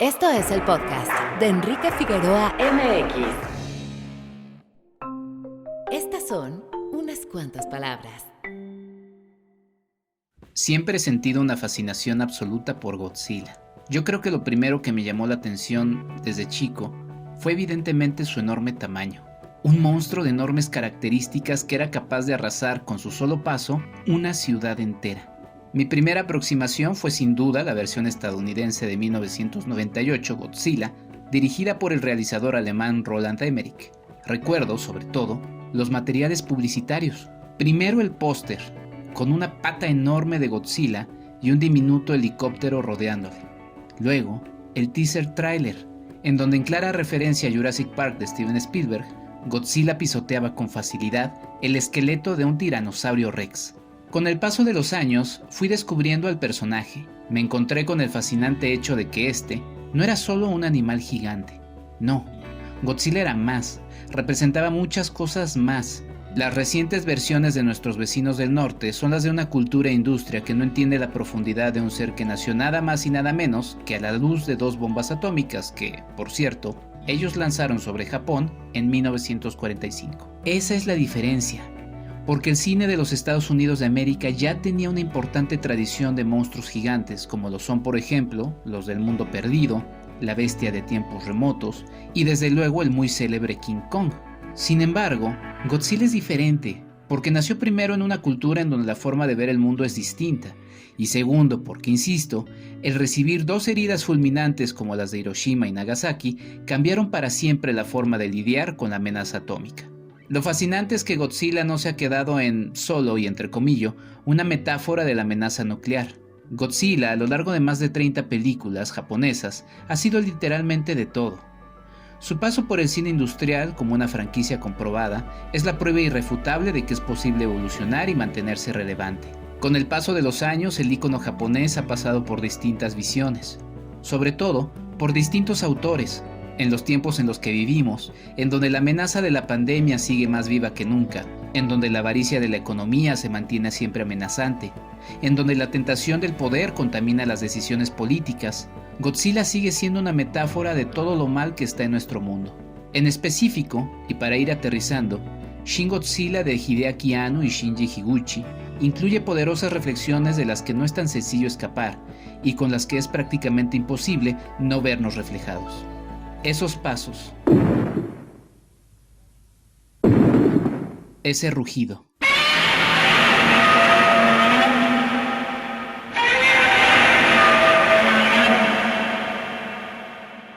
Esto es el podcast de Enrique Figueroa MX. Estas son unas cuantas palabras. Siempre he sentido una fascinación absoluta por Godzilla. Yo creo que lo primero que me llamó la atención desde chico fue evidentemente su enorme tamaño. Un monstruo de enormes características que era capaz de arrasar con su solo paso una ciudad entera. Mi primera aproximación fue sin duda la versión estadounidense de 1998, Godzilla, dirigida por el realizador alemán Roland Emmerich. Recuerdo, sobre todo, los materiales publicitarios. Primero el póster, con una pata enorme de Godzilla y un diminuto helicóptero rodeándole. Luego, el teaser trailer, en donde en clara referencia a Jurassic Park de Steven Spielberg, Godzilla pisoteaba con facilidad el esqueleto de un tiranosaurio Rex. Con el paso de los años, fui descubriendo al personaje. Me encontré con el fascinante hecho de que este no era solo un animal gigante. No, Godzilla era más, representaba muchas cosas más. Las recientes versiones de nuestros vecinos del norte son las de una cultura e industria que no entiende la profundidad de un ser que nació nada más y nada menos que a la luz de 2 bombas atómicas que, por cierto, ellos lanzaron sobre Japón en 1945. Esa es la diferencia. Porque el cine de los Estados Unidos de América ya tenía una importante tradición de monstruos gigantes, como lo son por ejemplo los del Mundo Perdido, la Bestia de Tiempos Remotos y desde luego el muy célebre King Kong. Sin embargo, Godzilla es diferente, porque nació primero en una cultura en donde la forma de ver el mundo es distinta, y segundo, porque insisto, el recibir 2 heridas fulminantes como las de Hiroshima y Nagasaki cambiaron para siempre la forma de lidiar con la amenaza atómica. Lo fascinante es que Godzilla no se ha quedado en, solo y entre comillas, una metáfora de la amenaza nuclear. Godzilla, a lo largo de más de 30 películas japonesas, ha sido literalmente de todo. Su paso por el cine industrial, como una franquicia comprobada, es la prueba irrefutable de que es posible evolucionar y mantenerse relevante. Con el paso de los años, el ícono japonés ha pasado por distintas visiones, sobre todo por distintos autores. En los tiempos en los que vivimos, en donde la amenaza de la pandemia sigue más viva que nunca, en donde la avaricia de la economía se mantiene siempre amenazante, en donde la tentación del poder contamina las decisiones políticas, Godzilla sigue siendo una metáfora de todo lo mal que está en nuestro mundo. En específico, y para ir aterrizando, Shin Godzilla de Hideaki Anno y Shinji Higuchi incluye poderosas reflexiones de las que no es tan sencillo escapar y con las que es prácticamente imposible no vernos reflejados. Esos pasos, ese rugido.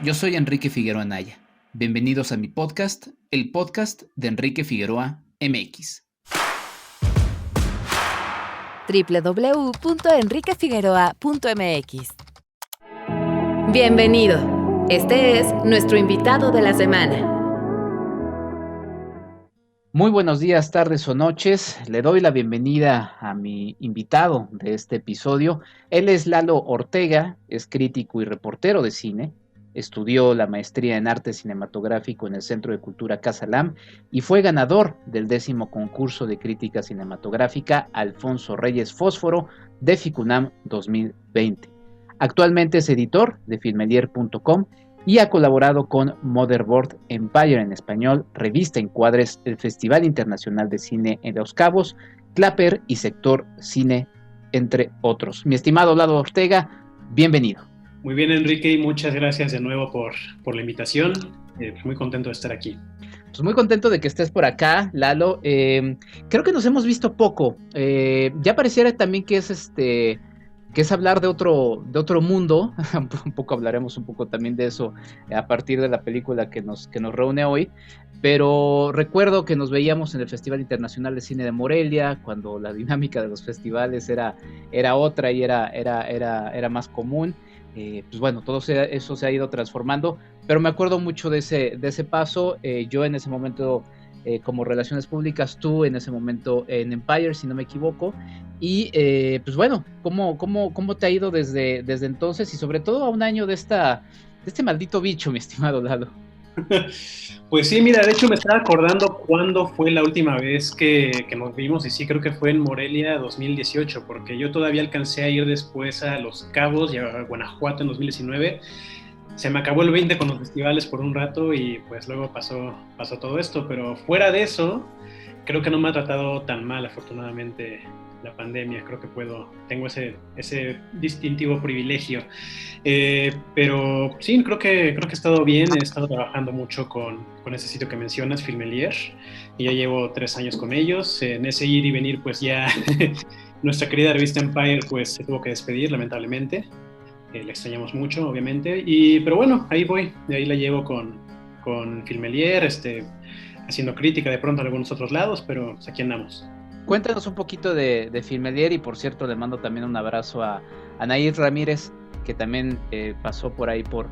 Yo soy Enrique Figueroa Anaya. Bienvenidos a mi podcast, el podcast de Enrique Figueroa MX. www.enriquefigueroa.mx. Bienvenido. Este es nuestro invitado de la semana. Muy buenos días, tardes o noches. Le doy la bienvenida a mi invitado de este episodio. Él es Lalo Ortega, es crítico y reportero de cine. Estudió la maestría en arte cinematográfico en el Centro de Cultura Casa Lam y fue ganador del 10º concurso de crítica cinematográfica Alfonso Reyes Fósforo de Ficunam 2020. Actualmente es editor de filmelier.com y ha colaborado con Motherboard Empire en español, Revista Encuadres, el Festival Internacional de Cine en Los Cabos, Clapper y Sector Cine, entre otros. Mi estimado Lalo Ortega, bienvenido. Muy bien, Enrique, y muchas gracias de nuevo por la invitación. Muy contento de estar aquí. Pues muy contento de que estés por acá, Lalo. Creo que nos hemos visto poco. Ya pareciera también que es hablar de otro mundo. Un poco hablaremos un poco también de eso a partir de la película que nos reúne hoy. Pero recuerdo que nos veíamos en el Festival Internacional de Cine de Morelia, cuando la dinámica de los festivales era otra y era más común. Pues bueno, todo eso se ha ido transformando, pero me acuerdo mucho de ese paso. Yo en ese momento como relaciones públicas, tú en ese momento en Empire, si no me equivoco, y pues bueno, ¿cómo te ha ido desde entonces y sobre todo a un año de este maldito bicho, mi estimado Lalo? Pues sí, mira, de hecho me estaba acordando cuándo fue la última vez que nos vimos, y sí, creo que fue en Morelia 2018, porque yo todavía alcancé a ir después a Los Cabos y a Guanajuato en 2019, se me acabó el 20 con los festivales por un rato y pues luego pasó todo esto, pero fuera de eso, creo que no me ha tratado tan mal, afortunadamente, la pandemia. Creo que tengo ese distintivo privilegio. Pero sí, creo que he estado bien, he estado trabajando mucho con ese sitio que mencionas, Filmelier, y ya llevo 3 años con ellos. En ese ir y venir, pues ya nuestra querida revista Empire pues se tuvo que despedir, lamentablemente. La extrañamos mucho, obviamente, pero bueno, ahí voy, de ahí la llevo con Filmelier, haciendo crítica de pronto en algunos otros lados, pero pues aquí andamos. Cuéntanos un poquito de Filmelier y por cierto le mando también un abrazo a Anaír Ramírez, que también pasó por ahí por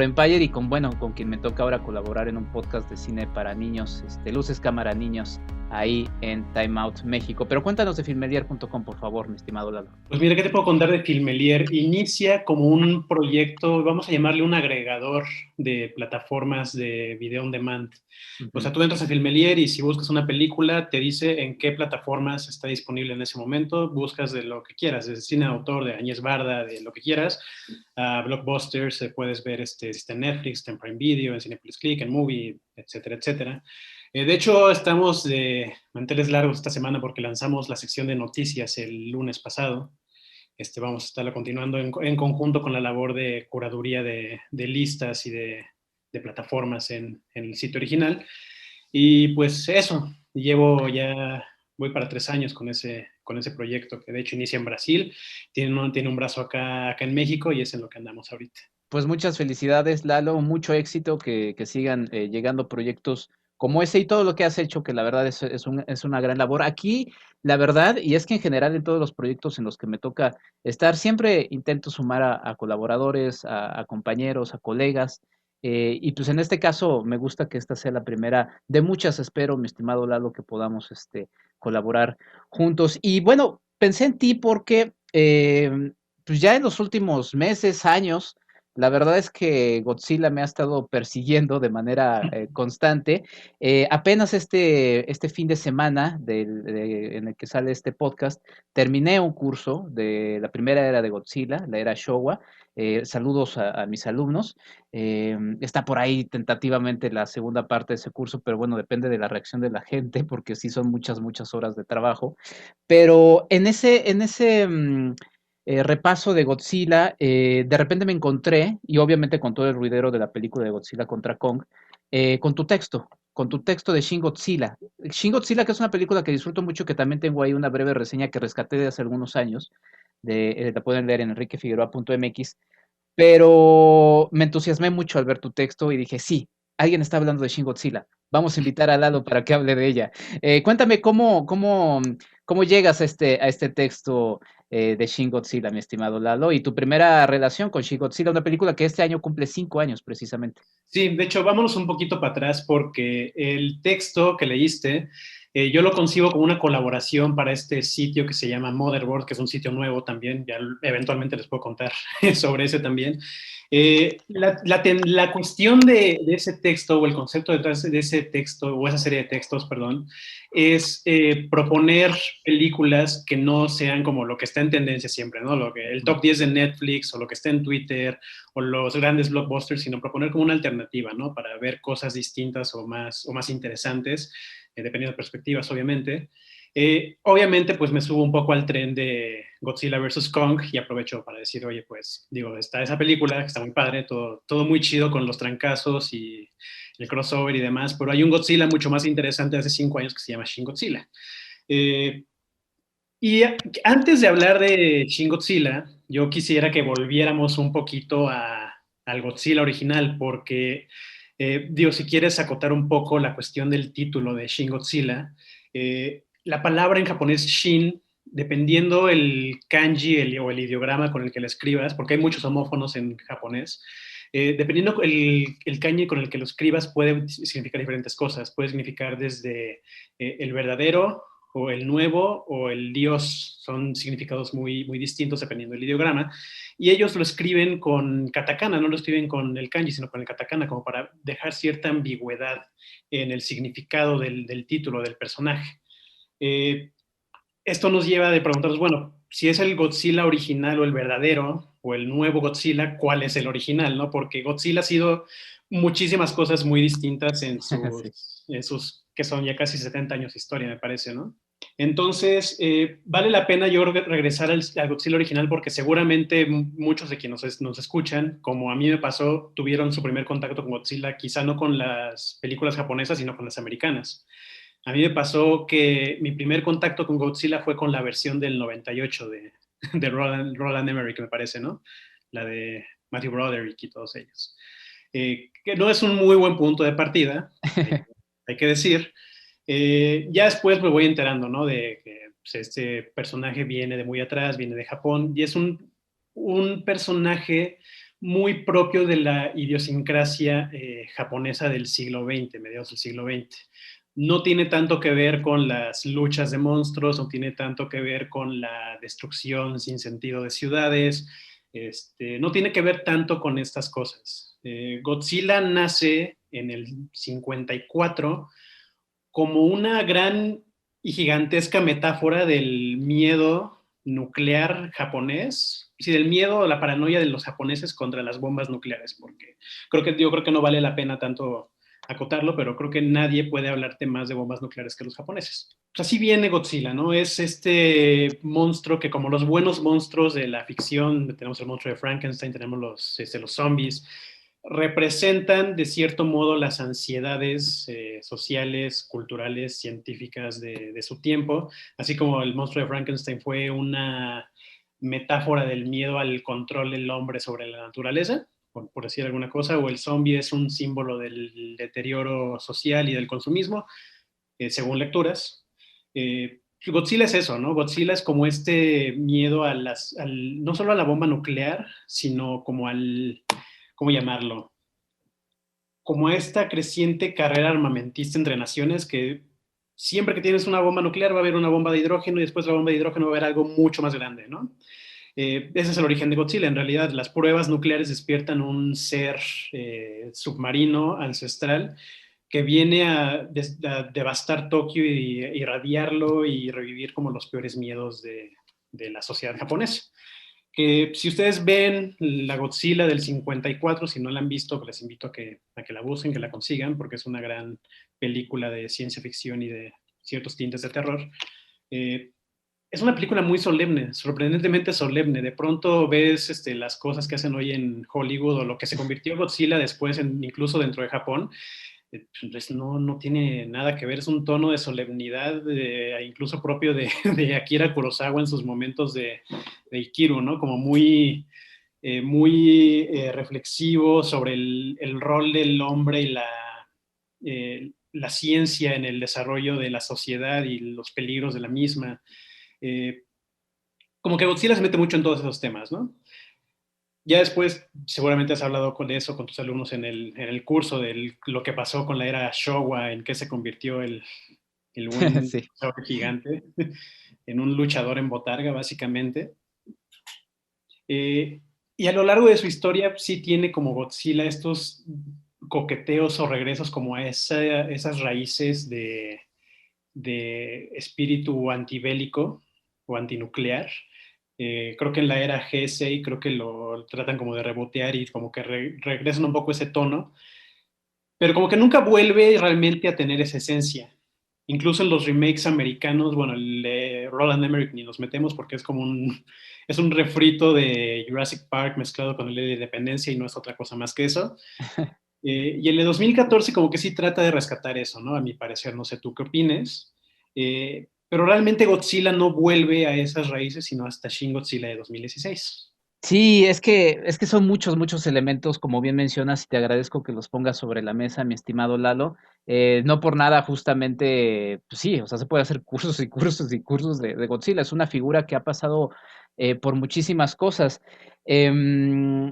Empire y con quien me toca ahora colaborar en un podcast de cine para niños, Luces Cámara Niños, ahí en Time Out México. Pero cuéntanos de filmelier.com, por favor, mi estimado Lalo. Pues mira, ¿qué te puedo contar de Filmelier? Inicia como un proyecto, vamos a llamarle un agregador de plataformas de video on demand. O sea, tú entras a Filmelier y si buscas una película, te dice en qué plataformas está disponible en ese momento. Buscas de lo que quieras, desde cine de autor, de Añez Barda, de lo que quieras. Blockbusters, puedes ver está en Netflix, está en Prime Video, en Cinepolis Click, en Movie, etcétera, etcétera. De hecho, estamos de manteles largos esta semana porque lanzamos la sección de noticias el lunes pasado. Vamos a estarla continuando en conjunto con la labor de curaduría de listas y de plataformas en el sitio original. Y pues eso, voy para 3 años con ese proyecto que de hecho inicia en Brasil, tiene un brazo acá en México y es en lo que andamos ahorita. Pues muchas felicidades, Lalo, mucho éxito, que sigan llegando proyectos como ese y todo lo que has hecho, que la verdad es una gran labor. Aquí, la verdad, y es que en general en todos los proyectos en los que me toca estar, siempre intento sumar a colaboradores, a compañeros, a colegas, y pues en este caso me gusta que esta sea la primera de muchas, espero, mi estimado Lalo, que podamos colaborar juntos. Y bueno, pensé en ti porque pues ya en los últimos meses, años, la verdad es que Godzilla me ha estado persiguiendo de manera constante. Apenas este fin de semana en el que sale este podcast, terminé un curso de la primera era de Godzilla, la era Showa. Saludos a mis alumnos. Está por ahí tentativamente la segunda parte de ese curso, pero bueno, depende de la reacción de la gente, porque sí son muchas, muchas horas de trabajo. Pero en ese repaso de Godzilla, de repente me encontré, y obviamente con todo el ruidero de la película de Godzilla contra Kong, con tu texto de Shin Godzilla. Shin Godzilla, que es una película que disfruto mucho, que también tengo ahí una breve reseña que rescaté de hace algunos años, la pueden leer en enriquefigueroa.mx, pero me entusiasmé mucho al ver tu texto y dije, sí, alguien está hablando de Shin Godzilla, vamos a invitar a Lalo para que hable de ella. Cuéntame cómo llegas a este texto de Shin Godzilla, mi estimado Lalo, y tu primera relación con Shin Godzilla, una película que este año cumple 5 años precisamente. Sí, de hecho, vámonos un poquito para atrás porque el texto que leíste, yo lo concibo como una colaboración para este sitio que se llama Motherboard, que es un sitio nuevo también, ya eventualmente les puedo contar sobre ese también. La cuestión de ese texto o el concepto detrás de ese texto o esa serie de textos, perdón, es proponer películas que no sean como lo que está en tendencia siempre, ¿no? El top 10 de Netflix o lo que está en Twitter o los grandes blockbusters, sino proponer como una alternativa, ¿no? Para ver cosas distintas o más interesantes, dependiendo de perspectivas, obviamente. Obviamente, pues me subo un poco al tren de Godzilla vs. Kong y aprovecho para decir, oye, pues digo, está esa película que está muy padre, todo muy chido con los trancazos y el crossover y demás, pero hay un Godzilla mucho más interesante de hace 5 años que se llama Shin Godzilla. Eh, y antes de hablar de Shin Godzilla, yo quisiera que volviéramos un poquito al Godzilla original, porque, digo, si quieres acotar un poco la cuestión del título de Shin Godzilla, la palabra en japonés Shin, dependiendo el kanji o el ideograma con el que la escribas, porque hay muchos homófonos en japonés, dependiendo el kanji con el que lo escribas puede significar diferentes cosas. Puede significar desde el verdadero o el nuevo o el Dios, son significados muy, muy distintos dependiendo del ideograma, y ellos lo escriben con katakana, no lo escriben con el kanji, sino con el katakana, como para dejar cierta ambigüedad en el significado del título del personaje. Eh, esto nos lleva a preguntarnos, bueno, si es el Godzilla original o el verdadero, o el nuevo Godzilla, ¿cuál es el original, no? Porque Godzilla ha sido muchísimas cosas muy distintas en Sí. sus que son ya casi 70 años de historia, me parece, ¿no? Entonces, vale la pena yo regresar al Godzilla original porque seguramente muchos de quienes nos escuchan, como a mí me pasó, tuvieron su primer contacto con Godzilla, quizá no con las películas japonesas, sino con las americanas. A mí me pasó que mi primer contacto con Godzilla fue con la versión del 98 de Roland Emmerich, me parece, ¿no? La de Matthew Broderick y todos ellos. Que no es un muy buen punto de partida, hay que decir. Ya después me voy enterando, ¿no? De que pues, este personaje viene de muy atrás, viene de Japón, y es un personaje muy propio de la idiosincrasia japonesa del siglo XX, mediados del siglo XX. No tiene tanto que ver con las luchas de monstruos, no tiene tanto que ver con la destrucción sin sentido de ciudades, no tiene que ver tanto con estas cosas. Godzilla nace en el 54 como una gran y gigantesca metáfora del miedo nuclear japonés, y del miedo o la paranoia de los japoneses contra las bombas nucleares, porque yo creo que no vale la pena tanto acotarlo, pero creo que nadie puede hablarte más de bombas nucleares que los japoneses. Pues así viene Godzilla, ¿no? Es este monstruo que, como los buenos monstruos de la ficción, tenemos el monstruo de Frankenstein, tenemos los zombies, representan de cierto modo las ansiedades sociales, culturales, científicas de su tiempo, así como el monstruo de Frankenstein fue una metáfora del miedo al control del hombre sobre la naturaleza, por decir alguna cosa, o el zombie es un símbolo del deterioro social y del consumismo, según lecturas. Godzilla es eso, ¿no? Godzilla es como este miedo no solo a la bomba nuclear, sino como ¿cómo llamarlo? Como esta creciente carrera armamentista entre naciones que siempre que tienes una bomba nuclear va a haber una bomba de hidrógeno y después de la bomba de hidrógeno va a haber algo mucho más grande, ¿no? Ese es el origen de Godzilla. En realidad, las pruebas nucleares despiertan un ser submarino ancestral que viene a devastar Tokio y irradiarlo y revivir como los peores miedos de la sociedad japonesa. Que si ustedes ven la Godzilla del 54, si no la han visto, les invito a que la busquen, que la consigan, porque es una gran película de ciencia ficción y de ciertos tintes de terror. Es una película muy solemne, sorprendentemente solemne. De pronto ves las cosas que hacen hoy en Hollywood o lo que se convirtió Godzilla después, incluso dentro de Japón, pues no tiene nada que ver, es un tono de solemnidad incluso propio de Akira Kurosawa en sus momentos de Ikiru, ¿no? Como muy reflexivo sobre el rol del hombre y la ciencia en el desarrollo de la sociedad y los peligros de la misma. Como que Godzilla se mete mucho en todos esos temas, ¿no? Ya después, seguramente has hablado con eso con tus alumnos en el curso de lo que pasó con la era Showa, en qué se convirtió el buen Sí. gigante en un luchador en botarga, básicamente. Y a lo largo de su historia sí tiene como Godzilla estos coqueteos o regresos como a esas raíces de espíritu antibélico o antinuclear. Creo que en la era Heisei creo que lo tratan como de rebotear y como que regresan un poco ese tono, pero como que nunca vuelve realmente a tener esa esencia. Incluso en los remakes americanos, bueno, el de Roland Emmerich ni los metemos porque es un refrito de Jurassic Park mezclado con el de Independencia y no es otra cosa más que eso. Y el de 2014 como que sí trata de rescatar eso, ¿no? A mi parecer, no sé tú qué opines. Pero realmente Godzilla no vuelve a esas raíces, sino hasta Shin Godzilla de 2016. Sí, es que son muchos elementos, como bien mencionas, y te agradezco que los pongas sobre la mesa, mi estimado Lalo. No por nada, justamente, pues sí, o sea, se puede hacer cursos y cursos y cursos de Godzilla. Es una figura que ha pasado por muchísimas cosas. Em,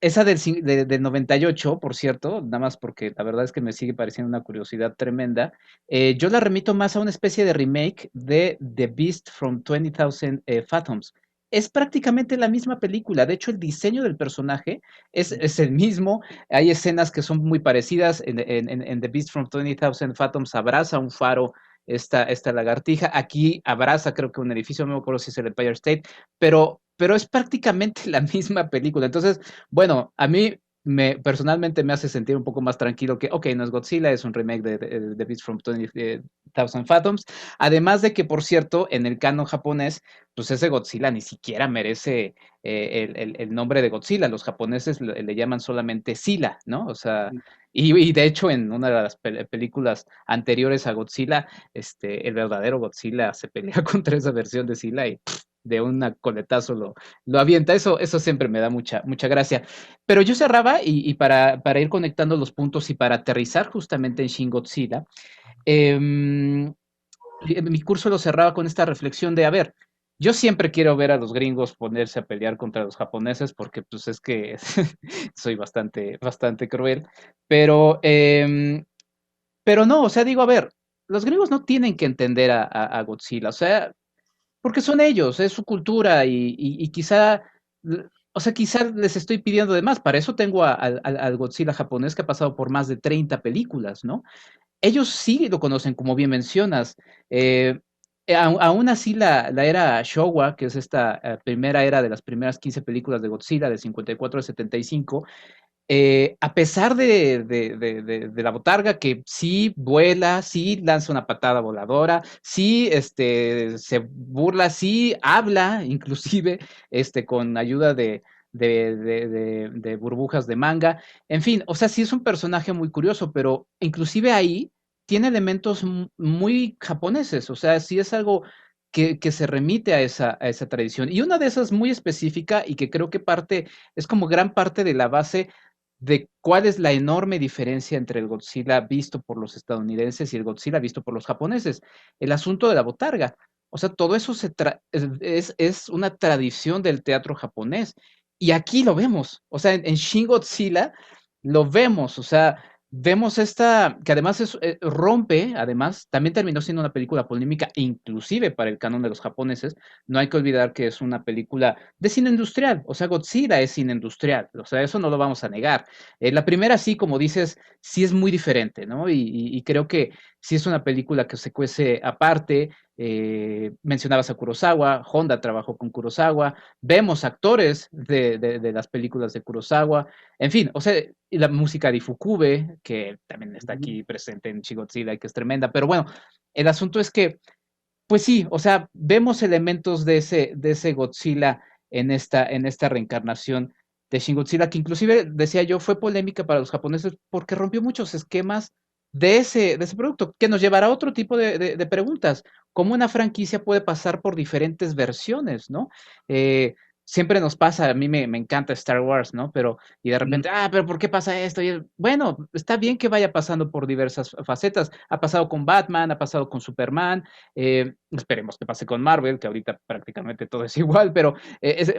Esa del 98, por cierto, nada más porque la verdad es que me sigue pareciendo una curiosidad tremenda. Yo la remito más a una especie de remake de The Beast from 20,000 Fathoms. Es prácticamente la misma película. De hecho, el diseño del personaje es el mismo. Hay escenas que son muy parecidas. En The Beast from 20,000 Fathoms abraza un faro esta lagartija. Aquí abraza, creo que un edificio, no me acuerdo si es el Empire State, pero es prácticamente la misma película. Entonces, bueno, a mí personalmente me hace sentir un poco más tranquilo que, ok, no es Godzilla, es un remake de Beast from 20,000 Fathoms. Además de que, por cierto, en el canon japonés, pues ese Godzilla ni siquiera merece el nombre de Godzilla. Los japoneses le llaman solamente Sila, ¿no? O sea, y de hecho en una de las películas anteriores a Godzilla, el verdadero Godzilla se pelea contra esa versión de Sila y de un coletazo lo avienta. Eso siempre me da mucha gracia. Pero yo cerraba y para ir conectando los puntos y para aterrizar justamente en Shin Godzilla, mi curso lo cerraba con esta reflexión de, a ver, yo siempre quiero ver a los gringos ponerse a pelear contra los japoneses porque pues es que soy bastante cruel, pero, pero no, o sea, digo, a ver, los gringos no tienen que entender a Godzilla, o sea, porque son ellos, es su cultura y quizá, o sea, quizá les estoy pidiendo de más. Para eso tengo al Godzilla japonés que ha pasado por más de 30 películas, ¿no? Ellos sí lo conocen, como bien mencionas. Eh, Aún así, la era Showa, que es esta primera era de las primeras 15 películas de Godzilla, de 54 a 75, a pesar de la botarga que sí vuela, sí lanza una patada voladora, sí se burla, sí habla, inclusive con ayuda de burbujas de manga. En fin, o sea, sí es un personaje muy curioso, pero inclusive ahí tiene elementos muy japoneses, o sea, sí es algo que se remite a esa tradición. Y una de esas muy específica y que creo que es como gran parte de la base de cuál es la enorme diferencia entre el Godzilla visto por los estadounidenses y el Godzilla visto por los japoneses. El asunto de la botarga. O sea, todo eso es una tradición del teatro japonés. Y aquí lo vemos. O sea, en Shin Godzilla lo vemos. O sea, vemos que además rompe, además, también terminó siendo una película polémica, inclusive para el canon de los japoneses. No hay que olvidar que es una película de cine industrial. O sea, Godzilla es cine industrial. O sea, eso no lo vamos a negar. La primera, sí, como dices, sí es muy diferente, ¿no? Y creo que sí es una película que se cuece aparte. Mencionabas a Kurosawa, Honda trabajó con Kurosawa, vemos actores de las películas de Kurosawa, en fin, o sea, y la música de Ifukube, que también está aquí presente en Shigodzilla y que es tremenda, pero bueno, el asunto es que pues sí, o sea, vemos elementos de ese Godzilla en esta reencarnación de Shin Godzilla, que inclusive, decía yo, fue polémica para los japoneses porque rompió muchos esquemas de ese producto, que nos llevará a otro tipo de preguntas. ¿Cómo una franquicia puede pasar por diferentes versiones, no? Siempre nos pasa, a mí me encanta Star Wars, ¿no? Y de repente, pero ¿por qué pasa esto? Bueno, está bien que vaya pasando por diversas facetas. Ha pasado con Batman, ha pasado con Superman, esperemos que pase con Marvel, que ahorita prácticamente todo es igual, pero,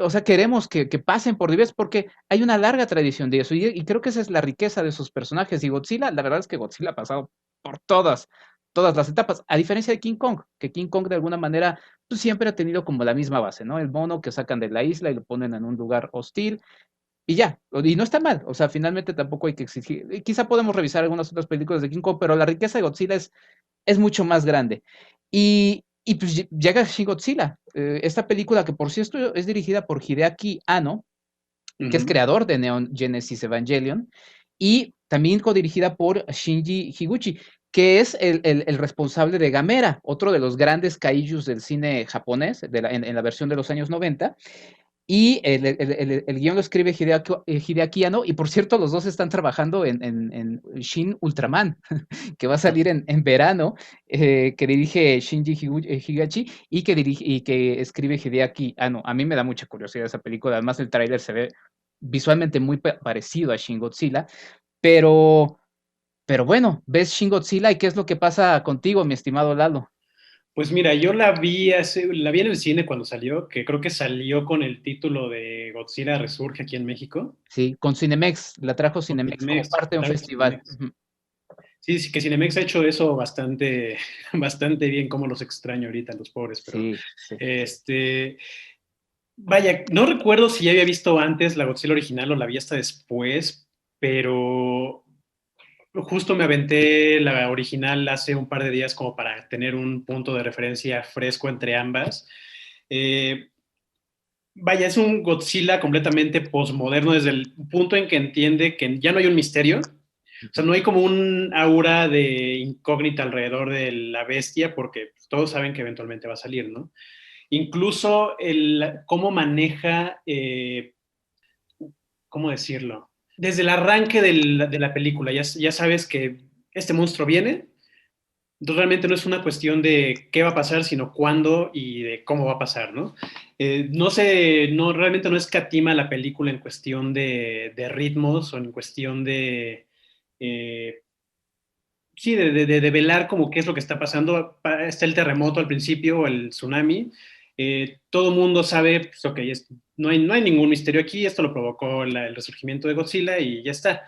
o sea, queremos que pasen por diversos, porque hay una larga tradición de eso, y creo que esa es la riqueza de esos personajes. Y Godzilla, la verdad es que Godzilla ha pasado por todas las etapas, a diferencia de King Kong, que King Kong de alguna manera pues, siempre ha tenido como la misma base, ¿no? El mono que sacan de la isla y lo ponen en un lugar hostil, y ya, y no está mal, o sea, finalmente tampoco hay que exigir, quizá podemos revisar algunas otras películas de King Kong, pero la riqueza de Godzilla es mucho más grande. Y pues llega Shin Godzilla, esta película que por cierto es dirigida por Hideaki Anno, que es creador de Neon Genesis Evangelion, y también codirigida por Shinji Higuchi, que es el responsable de Gamera, otro de los grandes kaijus del cine japonés, en la versión de los años 90, y el guión lo escribe Hideaki Anno, y por cierto, los dos están trabajando en Shin Ultraman, que va a salir en verano, que dirige Shinji Higachi y que escribe Hideaki Anno. A mí me da mucha curiosidad esa película, además el tráiler se ve visualmente muy parecido a Shin Godzilla, pero, pero bueno, ves Shin Godzilla y ¿qué es lo que pasa contigo, mi estimado Lalo? Pues mira, yo la vi en el cine cuando salió, que creo que salió con el título de Godzilla Resurge aquí en México. Sí, con Cinemex, la trajo Con Cinemex como Cinemex, parte de un claro, festival. Cinemex. Ujú. Sí, sí, que Cinemex ha hecho eso bastante, bastante bien, como los extraño ahorita, los pobres, pero Sí, sí. este, vaya, no recuerdo si ya había visto antes la Godzilla original o la vi hasta después, pero justo me aventé la original hace un par de días como para tener un punto de referencia fresco entre ambas. Eh, Vaya, es un Godzilla completamente posmoderno desde el punto en que entiende que ya no hay un misterio. O sea, no hay como un aura de incógnita alrededor de la bestia, porque todos saben que eventualmente va a salir, ¿no? Incluso cómo maneja, ¿cómo decirlo? Desde el arranque de la película, ya sabes que este monstruo viene, entonces realmente no es una cuestión de qué va a pasar, sino cuándo y de cómo va a pasar, ¿no? No sé, no, realmente no escatima la película en cuestión de ritmos o en cuestión de, eh, sí, de velar como qué es lo que está pasando. Está el terremoto al principio, el tsunami. Todo mundo sabe, pues, ok, no hay ningún misterio aquí, esto lo provocó el resurgimiento de Godzilla y ya está.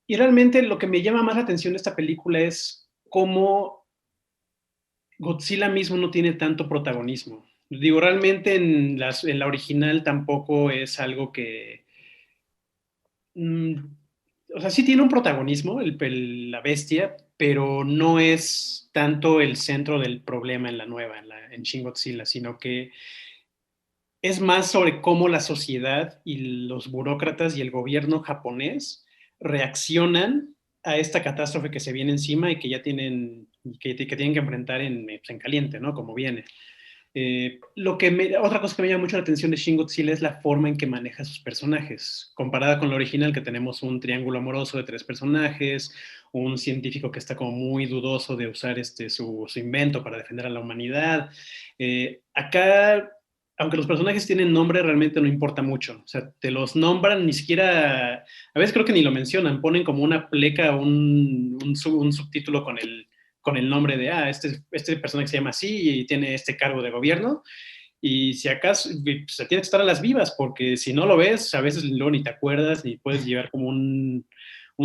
Y realmente lo que me llama más la atención de esta película es cómo Godzilla mismo no tiene tanto protagonismo. Digo, realmente en la original tampoco es algo que... mm, o sea, sí tiene un protagonismo la bestia, pero no es tanto el centro del problema en la nueva, en Shin Godzilla, sino que es más sobre cómo la sociedad y los burócratas y el gobierno japonés reaccionan a esta catástrofe que se viene encima y que ya tienen que tienen que enfrentar en caliente, ¿no? Como viene. Otra cosa que me llama mucho la atención de Shin Godzilla es la forma en que maneja sus personajes, comparada con la original, que tenemos un triángulo amoroso de 3 personajes, un científico que está como muy dudoso de usar su invento para defender a la humanidad. Acá, aunque los personajes tienen nombre, realmente no importa mucho. O sea, te los nombran, ni siquiera, a veces creo que ni lo mencionan, ponen como una pleca, un subtítulo con el nombre de, este personaje se llama así y tiene este cargo de gobierno. Y si acaso, se tiene que estar a las vivas, porque si no lo ves, a veces luego ni te acuerdas, ni puedes llevar como un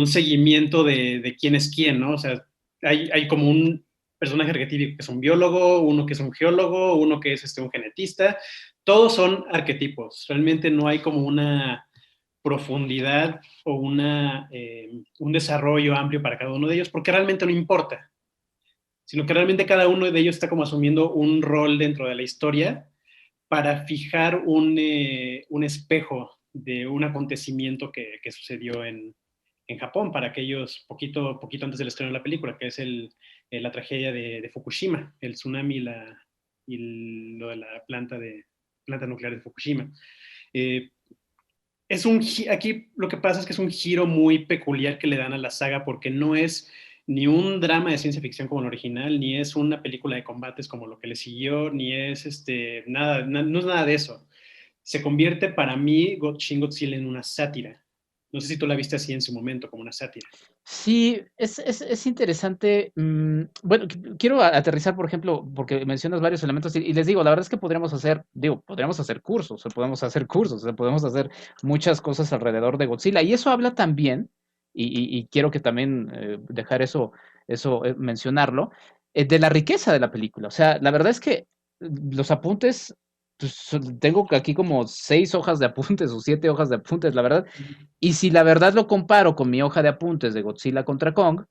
seguimiento de quién es quién, ¿no? O sea, hay como un personaje arquetípico que es un biólogo, uno que es un geólogo, uno que es un genetista. Todos son arquetipos. Realmente no hay como una profundidad o un desarrollo amplio para cada uno de ellos, porque realmente no importa, sino que realmente cada uno de ellos está como asumiendo un rol dentro de la historia para fijar un espejo de un acontecimiento que sucedió en Japón para aquellos poquito antes del estreno de la película, que es la tragedia de Fukushima, el tsunami lo de la planta nuclear de Fukushima. Eh, Aquí lo que pasa es que es un giro muy peculiar que le dan a la saga porque no es ni un drama de ciencia ficción como el original, ni es una película de combates como lo que le siguió, ni es nada, no es nada de eso. Se convierte para mí Shin Godzilla en una sátira. No sé si tú la viste así en su momento, como una sátira. Sí, es interesante. Bueno, quiero aterrizar, por ejemplo, porque mencionas varios elementos y les digo, la verdad es que podríamos hacer cursos, o sea, podemos hacer muchas cosas alrededor de Godzilla. Y eso habla también, y quiero que también dejar eso mencionarlo, de la riqueza de la película. O sea, la verdad es que los apuntes, pues, tengo aquí como 6 hojas de apuntes o 7 hojas de apuntes, la verdad. Y si la verdad lo comparo con mi hoja de apuntes de Godzilla contra Kong,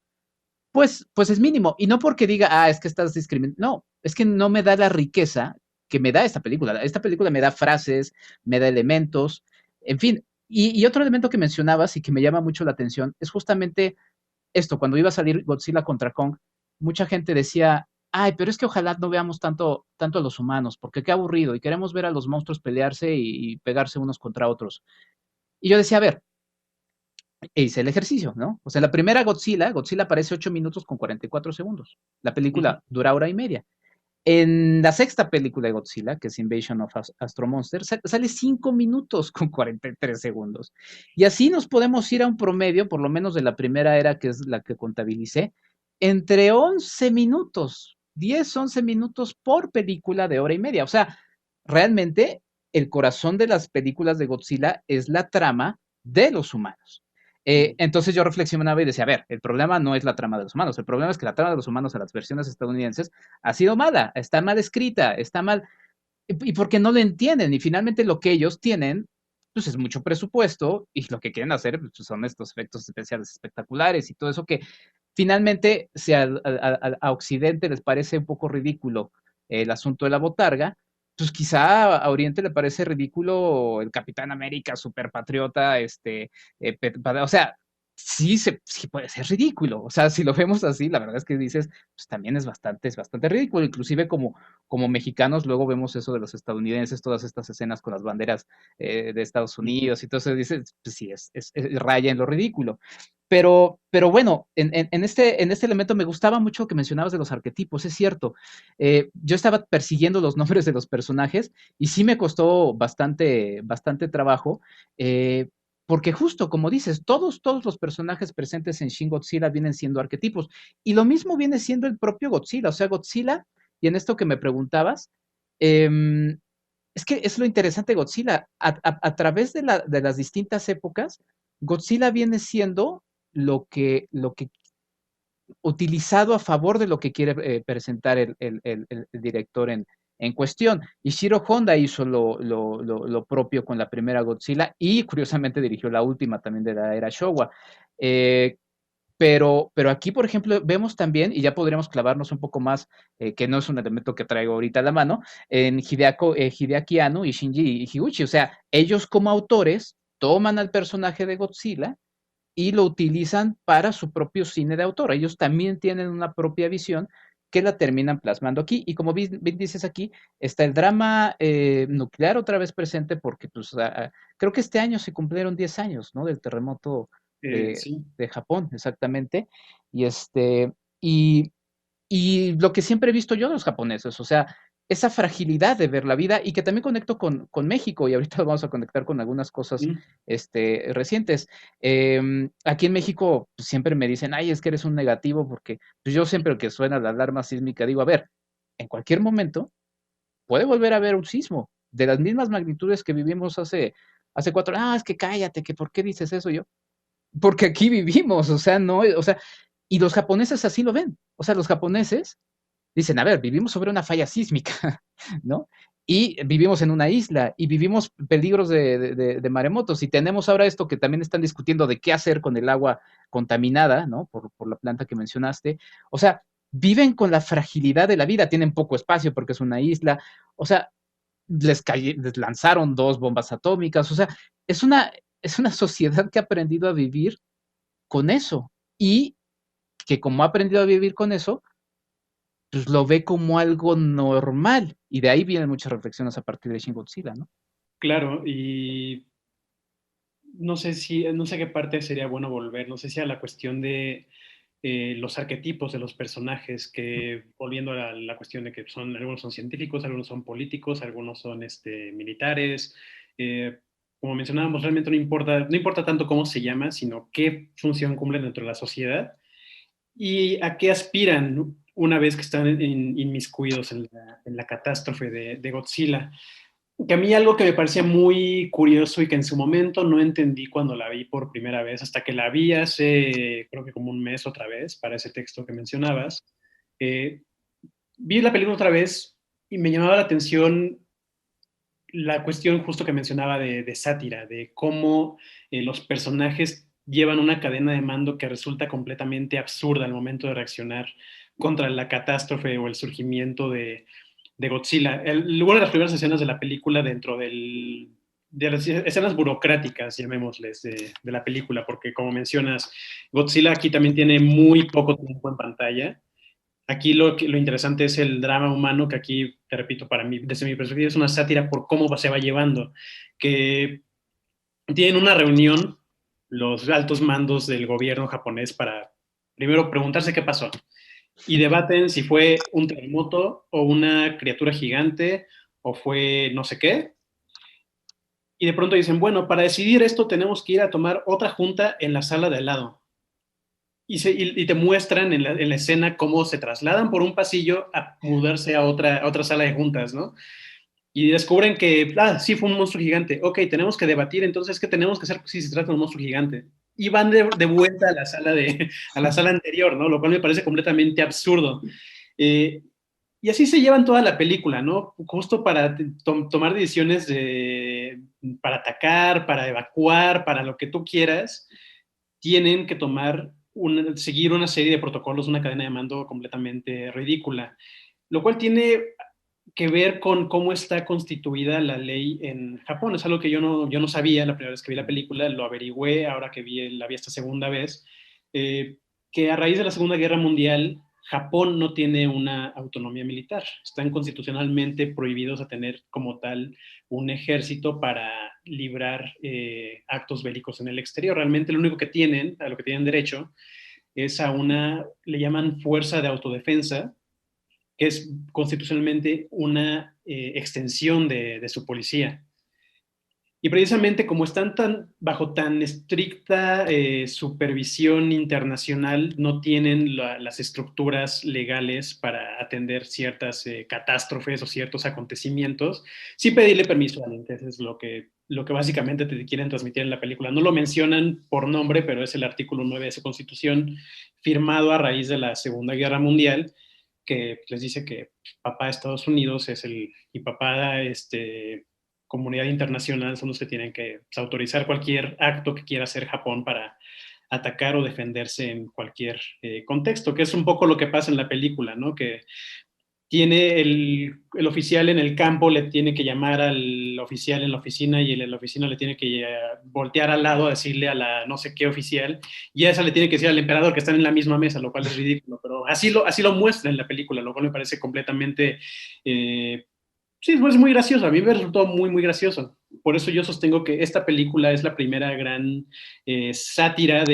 pues es mínimo. Y no porque diga, es que estás discriminando. No, es que no me da la riqueza que me da esta película. Esta película me da frases, me da elementos, en fin. Y otro elemento que mencionabas y que me llama mucho la atención es justamente esto, cuando iba a salir Godzilla contra Kong, mucha gente decía, ay, pero es que ojalá no veamos tanto a los humanos, porque qué aburrido, y queremos ver a los monstruos pelearse y pegarse unos contra otros. Y yo decía, a ver, hice el ejercicio, ¿no? O sea, la primera Godzilla aparece 8 minutos con 44 segundos. La película dura hora y media. En la sexta película de Godzilla, que es Invasion of Astro Monster, sale 5 minutos con 43 segundos. Y así nos podemos ir a un promedio, por lo menos de la primera era, que es la que contabilicé, entre 11 minutos, 10, 11 minutos por película de hora y media. O sea, realmente el corazón de las películas de Godzilla es la trama de los humanos. Entonces yo reflexionaba y decía, a ver, el problema no es la trama de los humanos, el problema es que la trama de los humanos a las versiones estadounidenses ha sido mala, está mal escrita, está mal, y porque no lo entienden, y finalmente lo que ellos tienen, pues es mucho presupuesto y lo que quieren hacer pues, son estos efectos especiales espectaculares y todo eso que finalmente si a Occidente les parece un poco ridículo el asunto de la botarga, pues quizá a Oriente le parece ridículo el Capitán América, super patriota, o sea, sí puede ser ridículo. O sea, si lo vemos así, la verdad es que dices, pues también es bastante ridículo. Inclusive como mexicanos, luego vemos eso de los estadounidenses, todas estas escenas con las banderas de Estados Unidos y todo eso, dices, pues sí, raya en lo ridículo. Pero bueno, en este elemento me gustaba mucho que mencionabas de los arquetipos, es cierto. Yo estaba persiguiendo los nombres de los personajes y sí me costó bastante trabajo, porque justo como dices, todos los personajes presentes en Shin Godzilla vienen siendo arquetipos. Y lo mismo viene siendo el propio Godzilla. O sea, Godzilla, y en esto que me preguntabas, es que es lo interesante de Godzilla. A través de las distintas épocas, Godzilla viene siendo lo que utilizado a favor de lo que quiere presentar el director en cuestión. Ishiro Honda hizo lo propio con la primera Godzilla y curiosamente dirigió la última también de la era Showa. Eh, pero aquí, por ejemplo, vemos también, y ya podríamos clavarnos un poco más, que no es un elemento que traigo ahorita a la mano, en Hideaki Anno y Shinji Higuchi. O sea, ellos como autores toman al personaje de Godzilla y lo utilizan para su propio cine de autor. Ellos también tienen una propia visión que la terminan plasmando aquí. Y como bien dices aquí, está el drama nuclear otra vez presente porque pues, creo que este año se cumplieron 10 años, ¿no? Del terremoto Sí. de Japón, exactamente. Y y, y lo que siempre he visto yo de los japoneses, o sea, esa fragilidad de ver la vida y que también conecto con México y ahorita vamos a conectar con algunas cosas Mm. recientes. Aquí en México pues, siempre me dicen, ay, es que eres un negativo porque pues, yo siempre que suena la alarma sísmica digo, a ver, en cualquier momento puede volver a haber un sismo de las mismas magnitudes que vivimos hace 4 años. Ah, es que cállate, que ¿por qué dices eso yo? Porque aquí vivimos, o sea, no, o sea, y los japoneses así lo ven. O sea, los japoneses dicen, a ver, vivimos sobre una falla sísmica, ¿no? Y vivimos en una isla y vivimos peligros de maremotos y tenemos ahora esto que también están discutiendo de qué hacer con el agua contaminada, ¿no? Por la planta que mencionaste. O sea, viven con la fragilidad de la vida, tienen poco espacio porque es una isla. O sea, les lanzaron 2 bombas atómicas. O sea, es una sociedad que ha aprendido a vivir con eso y que como ha aprendido a vivir con eso, pues lo ve como algo normal. Y de ahí vienen muchas reflexiones a partir de Shin Godzilla, ¿no? Claro, y no sé a qué parte sería bueno volver, no sé si a la cuestión de los arquetipos de los personajes, que volviendo a la cuestión de que algunos son científicos, algunos son políticos, algunos son militares. eh, Como mencionábamos, realmente no importa tanto cómo se llama, sino qué función cumplen dentro de la sociedad y a qué aspiran una vez que están inmiscuidos en la catástrofe de Godzilla. Que a mí algo que me parecía muy curioso y que en su momento no entendí cuando la vi por primera vez, hasta que la vi hace, creo que como un mes otra vez, para ese texto que mencionabas, eh, vi la película otra vez y me llamaba la atención la cuestión justo que mencionaba de sátira, de cómo los personajes llevan una cadena de mando que resulta completamente absurda al momento de reaccionar contra la catástrofe o el surgimiento de Godzilla. Una de las primeras escenas de la película dentro de las escenas burocráticas, llamémosles, de la película, porque como mencionas, Godzilla aquí también tiene muy poco tiempo en pantalla. Aquí lo interesante es el drama humano, que aquí, te repito, para mí, desde mi perspectiva, es una sátira por cómo se va llevando, que tienen una reunión los altos mandos del gobierno japonés para primero preguntarse qué pasó y debaten si fue un terremoto o una criatura gigante o fue no sé qué. Y de pronto dicen, bueno, para decidir esto tenemos que ir a tomar otra junta en la sala de al lado. Y te muestran en la escena cómo se trasladan por un pasillo a mudarse a otra sala de juntas, ¿no? Y descubren que, sí, fue un monstruo gigante. Ok, tenemos que debatir, entonces, ¿qué tenemos que hacer si se trata de un monstruo gigante? Y van de vuelta a la sala a la sala anterior, ¿no? Lo cual me parece completamente absurdo. Y así se llevan toda la película, ¿no? Justo para tomar decisiones para atacar, para evacuar, para lo que tú quieras, tienen que seguir una serie de protocolos, una cadena de mando completamente ridícula, lo cual tiene que ver con cómo está constituida la ley en Japón. Es algo que yo no sabía la primera vez que vi la película, lo averigüé ahora que la vi esta segunda vez, que a raíz de la Segunda Guerra Mundial, Japón no tiene una autonomía militar. Están constitucionalmente prohibidos a tener como tal un ejército para librar actos bélicos en el exterior. Realmente lo único que tienen, a lo que tienen derecho, es le llaman fuerza de autodefensa, que es constitucionalmente una extensión de su policía. Y precisamente como están bajo tan estricta supervisión internacional, no tienen las estructuras legales para atender ciertas catástrofes o ciertos acontecimientos, sin pedirle permiso a alguien. Eso es lo que básicamente te quieren transmitir en la película. No lo mencionan por nombre, pero es el artículo 9 de esa Constitución, firmado a raíz de la Segunda Guerra Mundial, que les dice que papá de Estados Unidos y papá comunidad internacional son los que tienen que autorizar cualquier acto que quiera hacer Japón para atacar o defenderse en cualquier contexto, que es un poco lo que pasa en la película, ¿no? Que tiene el oficial en el campo, le tiene que llamar al oficial en la oficina y la oficina le tiene que voltear al lado a decirle a la no sé qué oficial, y a esa le tiene que decir al emperador, que están en la misma mesa, lo cual es ridículo, pero así lo muestra en la película, lo cual me parece completamente... sí, es muy gracioso, a mí me resultó muy, muy gracioso. Por eso yo sostengo que esta película es la primera gran sátira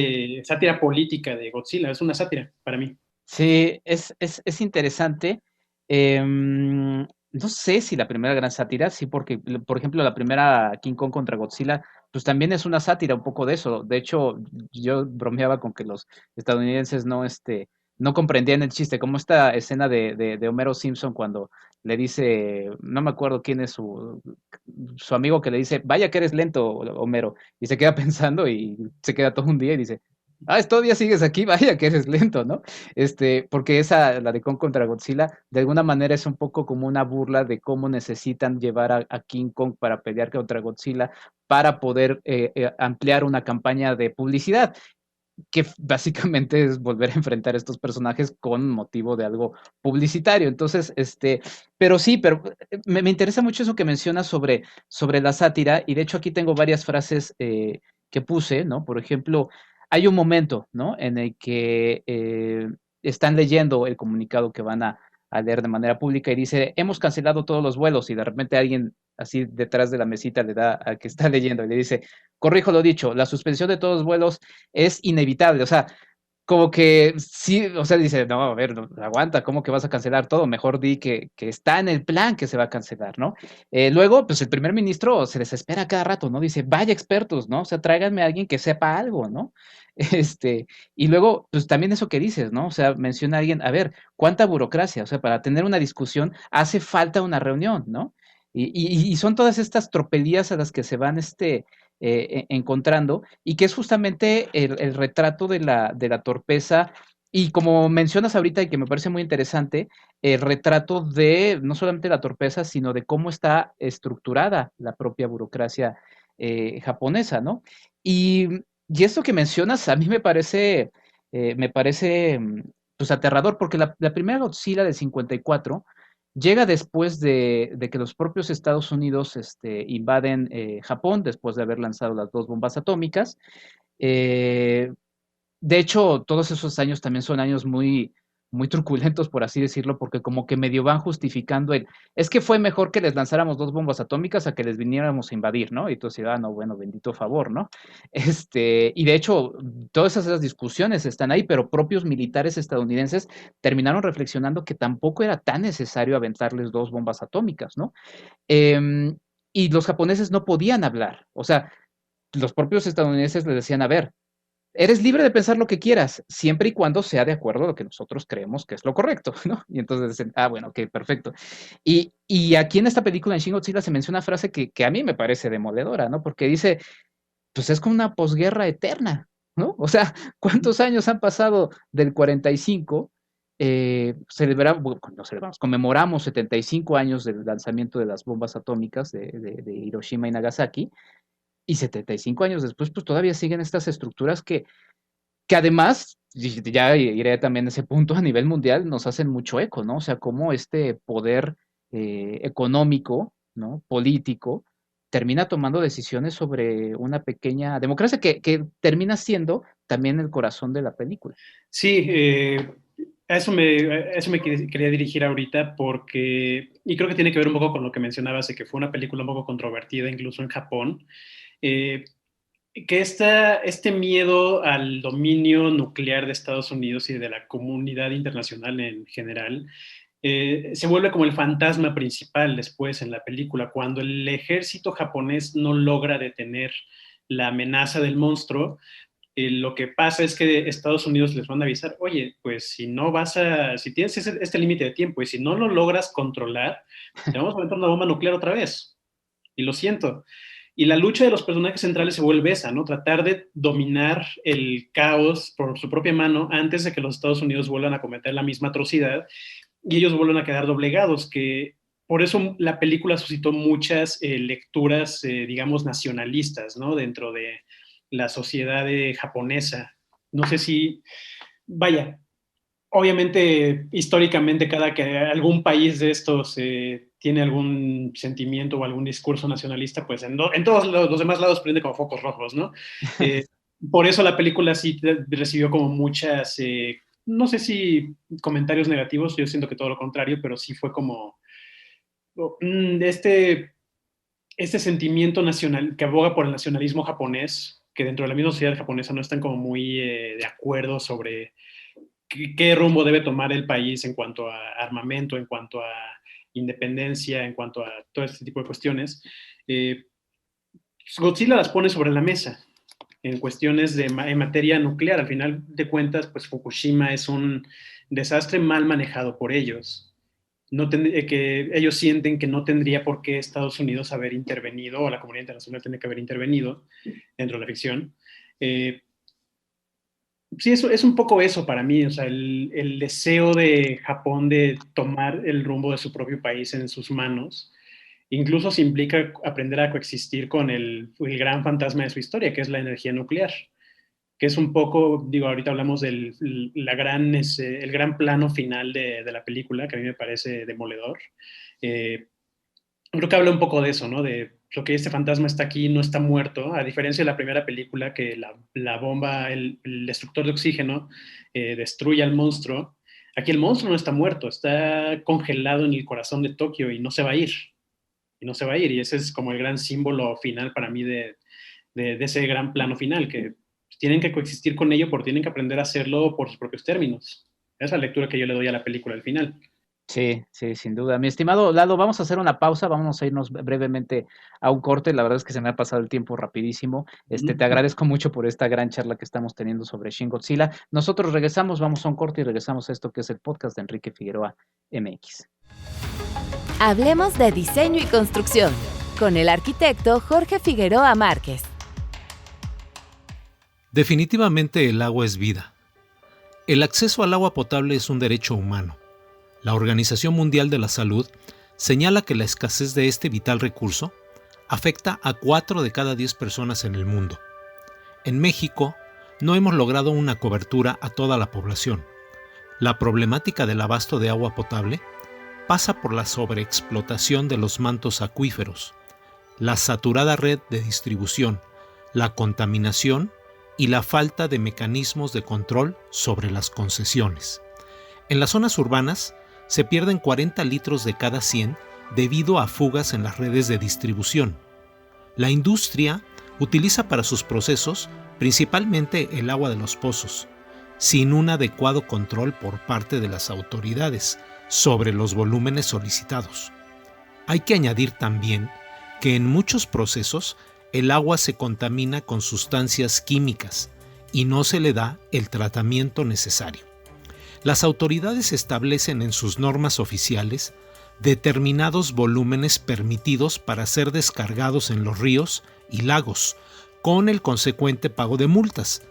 política de Godzilla, es una sátira para mí. Sí, es interesante. No sé si la primera gran sátira, sí, porque, por ejemplo, la primera King Kong contra Godzilla, pues también es una sátira un poco de eso. De hecho, yo bromeaba con que los estadounidenses no comprendían el chiste, como esta escena de Homero Simpson cuando le dice, no me acuerdo quién es su amigo que le dice, vaya que eres lento, Homero, y se queda pensando y se queda todo un día y dice, todavía sigues aquí, vaya que eres lento, ¿no? Porque la de Kong contra Godzilla, de alguna manera es un poco como una burla de cómo necesitan llevar a King Kong para pelear contra Godzilla para poder ampliar una campaña de publicidad, que básicamente es volver a enfrentar a estos personajes con motivo de algo publicitario. Entonces, pero sí, pero me interesa mucho eso que mencionas sobre la sátira, y de hecho aquí tengo varias frases que puse, ¿no? Por ejemplo, hay un momento, ¿no? En el que están leyendo el comunicado que van a leer de manera pública y dice, hemos cancelado todos los vuelos, y de repente alguien así detrás de la mesita le da al que está leyendo y le dice, corrijo lo dicho, la suspensión de todos los vuelos es inevitable. O sea, como que sí, o sea, dice, no, a ver, no, aguanta, ¿cómo que vas a cancelar todo? Mejor di que está en el plan que se va a cancelar, ¿no? Luego, pues el primer ministro se desespera cada rato, ¿no? Dice, vaya expertos, ¿no? O sea, tráiganme a alguien que sepa algo, ¿no? Y luego, pues también eso que dices, ¿no? O sea, menciona a alguien, a ver, ¿cuánta burocracia? O sea, para tener una discusión hace falta una reunión, ¿no? Y son todas estas tropelías a las que se van encontrando, y que es justamente el retrato de la torpeza, y como mencionas ahorita y que me parece muy interesante, el retrato de no solamente la torpeza, sino de cómo está estructurada la propia burocracia japonesa, ¿no? Y, y esto que mencionas a mí me parece pues aterrador, porque la primera Godzilla del 54 llega después de que los propios Estados Unidos invaden Japón, después de haber lanzado las dos bombas atómicas. Eh, de hecho, todos esos años también son años muy, muy truculentos, por así decirlo, porque como que medio van justificando es que fue mejor que les lanzáramos dos bombas atómicas a que les viniéramos a invadir, ¿no? Y entonces, no, bueno, bendito favor, ¿no? Y de hecho, todas esas discusiones están ahí, pero propios militares estadounidenses terminaron reflexionando que tampoco era tan necesario aventarles dos bombas atómicas, ¿no? Em, y los japoneses no podían hablar, o sea, los propios estadounidenses les decían, a ver, eres libre de pensar lo que quieras, siempre y cuando sea de acuerdo a lo que nosotros creemos que es lo correcto, ¿no? Y entonces dicen, bueno, ok, perfecto. Y aquí en esta película, en Shin Godzilla, se menciona una frase que a mí me parece demoledora, ¿no? Porque dice, pues es como una posguerra eterna, ¿no? O sea, ¿cuántos años han pasado del 45 conmemoramos 75 años del lanzamiento de las bombas atómicas de Hiroshima y Nagasaki, y 75 años después, pues todavía siguen estas estructuras que además, ya iré también a ese punto, a nivel mundial nos hacen mucho eco, ¿no? O sea, cómo este poder económico, ¿no? Político, termina tomando decisiones sobre una pequeña democracia que termina siendo también el corazón de la película. Sí, a eso me quería dirigir ahorita y creo que tiene que ver un poco con lo que mencionabas, de que fue una película un poco controvertida incluso en Japón, que este miedo al dominio nuclear de Estados Unidos y de la comunidad internacional en general se vuelve como el fantasma principal después en la película, cuando el ejército japonés no logra detener la amenaza del monstruo. Lo que pasa es que Estados Unidos les van a avisar, oye, pues si tienes este límite de tiempo y si no lo logras controlar, te vamos a meter una bomba nuclear otra vez. Y lo siento. Y la lucha de los personajes centrales se vuelve esa, ¿no? Tratar de dominar el caos por su propia mano antes de que los Estados Unidos vuelvan a cometer la misma atrocidad y ellos vuelvan a quedar doblegados, que por eso la película suscitó muchas lecturas, digamos, nacionalistas, ¿no? Dentro de la sociedad japonesa. No sé si, vaya, obviamente, históricamente, cada que algún país de estos tiene algún sentimiento o algún discurso nacionalista, pues en todos los demás lados prende como focos rojos, ¿no? Por eso la película sí recibió como muchas, no sé si comentarios negativos, yo siento que todo lo contrario, pero sí fue como este sentimiento nacional que aboga por el nacionalismo japonés, que dentro de la misma sociedad japonesa no están como muy de acuerdo sobre qué rumbo debe tomar el país en cuanto a armamento, en cuanto a independencia, en cuanto a todo este tipo de cuestiones. Godzilla las pone sobre la mesa en cuestiones en materia nuclear. Al final de cuentas, pues Fukushima es un desastre mal manejado por ellos. Que ellos sienten que no tendría por qué Estados Unidos haber intervenido, o la comunidad internacional tiene que haber intervenido dentro de la ficción. Sí, eso es un poco eso para mí, o sea, el deseo de Japón de tomar el rumbo de su propio país en sus manos, incluso se implica aprender a coexistir con el gran fantasma de su historia, que es la energía nuclear, que es un poco, digo, ahorita hablamos del el gran plano final de la película, que a mí me parece demoledor. Creo que habla un poco de eso, ¿no? De lo que este fantasma está aquí, no está muerto, a diferencia de la primera película, que la bomba, el destructor de oxígeno, destruye al monstruo. Aquí el monstruo no está muerto, está congelado en el corazón de Tokio y no se va a ir. Y no se va a ir. Y ese es como el gran símbolo final para mí de ese gran plano final, que tienen que coexistir con ello porque tienen que aprender a hacerlo por sus propios términos. Esa es la lectura que yo le doy a la película al final. Sí, sí, sin duda. Mi estimado Lalo, vamos a hacer una pausa, vamos a irnos brevemente a un corte. La verdad es que se me ha pasado el tiempo rapidísimo. Te agradezco mucho por esta gran charla que estamos teniendo sobre Shin Godzilla. Nosotros regresamos, vamos a un corte y regresamos a esto que es el podcast de Enrique Figueroa MX. Hablemos de diseño y construcción con el arquitecto Jorge Figueroa Márquez. Definitivamente el agua es vida. El acceso al agua potable es un derecho humano. La Organización Mundial de la Salud señala que la escasez de este vital recurso afecta a 4 de cada 10 personas en el mundo. En México, no hemos logrado una cobertura a toda la población. La problemática del abasto de agua potable pasa por la sobreexplotación de los mantos acuíferos, la saturada red de distribución, la contaminación y la falta de mecanismos de control sobre las concesiones. En las zonas urbanas, se pierden 40 litros de cada 100 debido a fugas en las redes de distribución. La industria utiliza para sus procesos principalmente el agua de los pozos, sin un adecuado control por parte de las autoridades sobre los volúmenes solicitados. Hay que añadir también que en muchos procesos el agua se contamina con sustancias químicas y no se le da el tratamiento necesario. Las autoridades establecen en sus normas oficiales determinados volúmenes permitidos para ser descargados en los ríos y lagos, con el consecuente pago de multas,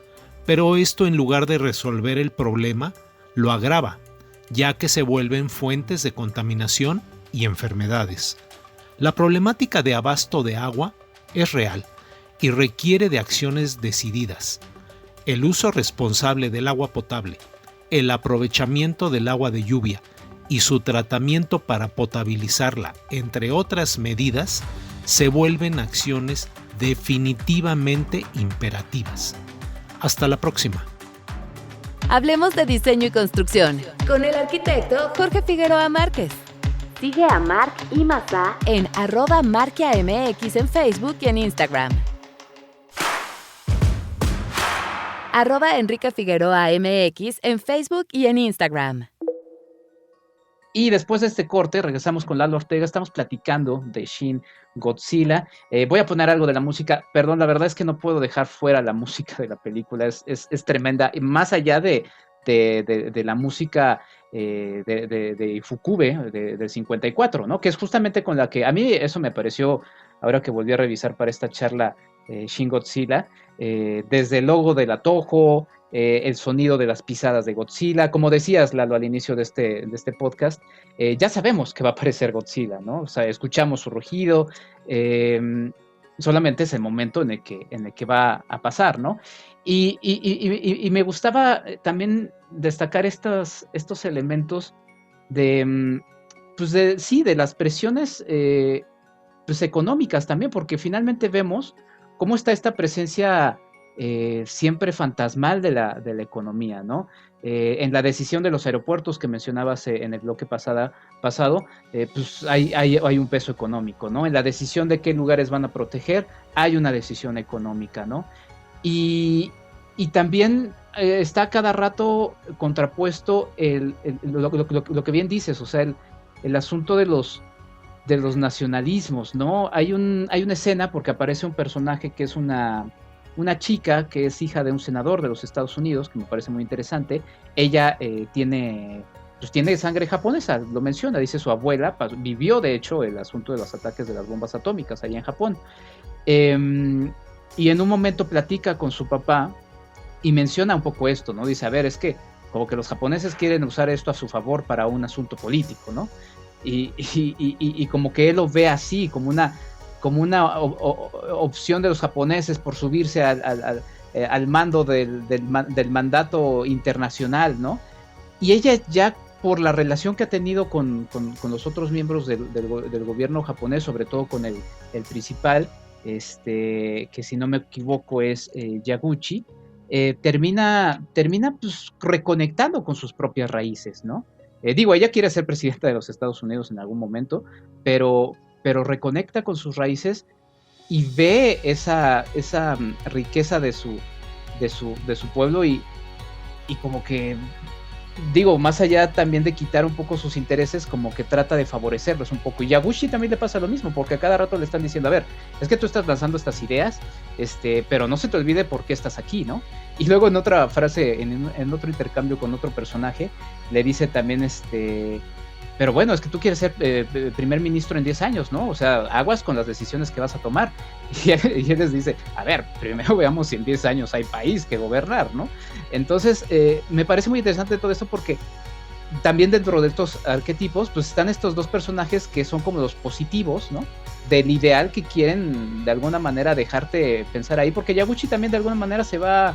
pero esto en lugar de resolver el problema, lo agrava, ya que se vuelven fuentes de contaminación y enfermedades. La problemática de abasto de agua es real y requiere de acciones decididas. El uso responsable del agua potable, el aprovechamiento del agua de lluvia y su tratamiento para potabilizarla, entre otras medidas, se vuelven acciones definitivamente imperativas. Hasta la próxima. Hablemos de diseño y construcción con el arquitecto Jorge Figueroa Márquez. Sigue a Marc y Mazá en @marquiamx en Facebook y en Instagram. @Enrique Figueroa MX en Facebook y en Instagram. Y después de este corte, regresamos con Lalo Ortega. Estamos platicando de Shin Godzilla. Voy a poner algo de la música. Perdón, la verdad es que no puedo dejar fuera la música de la película. Es tremenda. Y más allá de la música de Ifukube, del 54, ¿no? Que es justamente con la que a mí eso me pareció, ahora que volví a revisar para esta charla, Shin Godzilla, desde el logo de la Toho, el sonido de las pisadas de Godzilla, como decías, Lalo, al inicio de este podcast, ya sabemos que va a aparecer Godzilla, ¿no? O sea, escuchamos su rugido, solamente es el momento en el que va a pasar, ¿no? Y me gustaba también destacar estos elementos de las presiones pues económicas también, porque finalmente vemos cómo está esta presencia siempre fantasmal de la economía, ¿no? En la decisión de los aeropuertos que mencionabas en el bloque pasado, pues hay un peso económico, ¿no? En la decisión de qué lugares van a proteger, hay una decisión económica, ¿no? Y también está cada rato contrapuesto lo que bien dices, o sea, el asunto de los nacionalismos, ¿no? Hay una escena porque aparece un personaje que es una chica que es hija de un senador de los Estados Unidos, que me parece muy interesante. Ella tiene sangre japonesa, lo menciona, dice su abuela, vivió de hecho el asunto de los ataques de las bombas atómicas allá en Japón. Y en un momento platica con su papá y menciona un poco esto, ¿no? Dice, a ver, es que como que los japoneses quieren usar esto a su favor para un asunto político, ¿no? Y como que él lo ve así, como una opción de los japoneses por subirse al mando del mandato internacional, ¿no? Y ella ya por la relación que ha tenido con los otros miembros del gobierno japonés, sobre todo con el principal, que si no me equivoco es Yaguchi, termina pues reconectando con sus propias raíces, ¿no? Ella quiere ser presidenta de los Estados Unidos en algún momento, pero reconecta con sus raíces y ve esa riqueza de su pueblo y como que, más allá también de quitar un poco sus intereses, como que trata de favorecerlos un poco. Y Yaguchi también le pasa lo mismo, porque a cada rato le están diciendo, a ver, es que tú estás lanzando estas ideas, pero no se te olvide por qué estás aquí, ¿no? Y luego en otra frase, en otro intercambio con otro personaje, le dice también, pero bueno, es que tú quieres ser primer ministro en 10 años, ¿no? O sea, aguas con las decisiones que vas a tomar. Y él les dice, a ver, primero veamos si en 10 años hay país que gobernar, ¿no? Entonces, me parece muy interesante todo esto porque también dentro de estos arquetipos, pues están estos dos personajes que son como los positivos, ¿no? Del ideal que quieren de alguna manera dejarte pensar ahí, porque Yaguchi también de alguna manera se va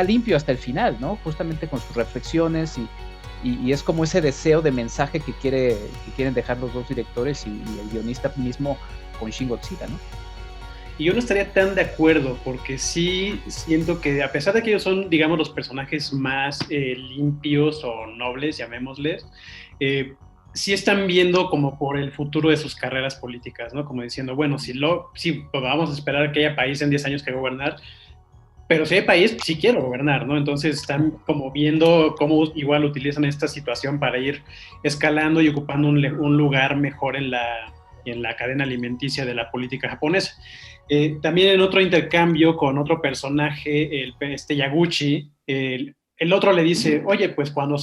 limpio hasta el final, ¿no? Justamente con sus reflexiones y es como ese deseo de mensaje que quieren dejar los dos directores y el guionista mismo con Shin Godzilla, ¿no? Y yo no estaría tan de acuerdo, porque sí siento que a pesar de que ellos son, digamos, los personajes más limpios o nobles, llamémosles, sí están viendo como por el futuro de sus carreras políticas, ¿no? Como diciendo, bueno, sí, pues vamos a esperar que haya país en 10 años que gobernar, pero si hay país, sí quiero gobernar, ¿no? Entonces están como viendo cómo igual utilizan esta situación para ir escalando y ocupando un lugar mejor en la cadena alimenticia de la política japonesa. También en otro intercambio con otro personaje, este Yaguchi, el otro le dice, oye, pues cuando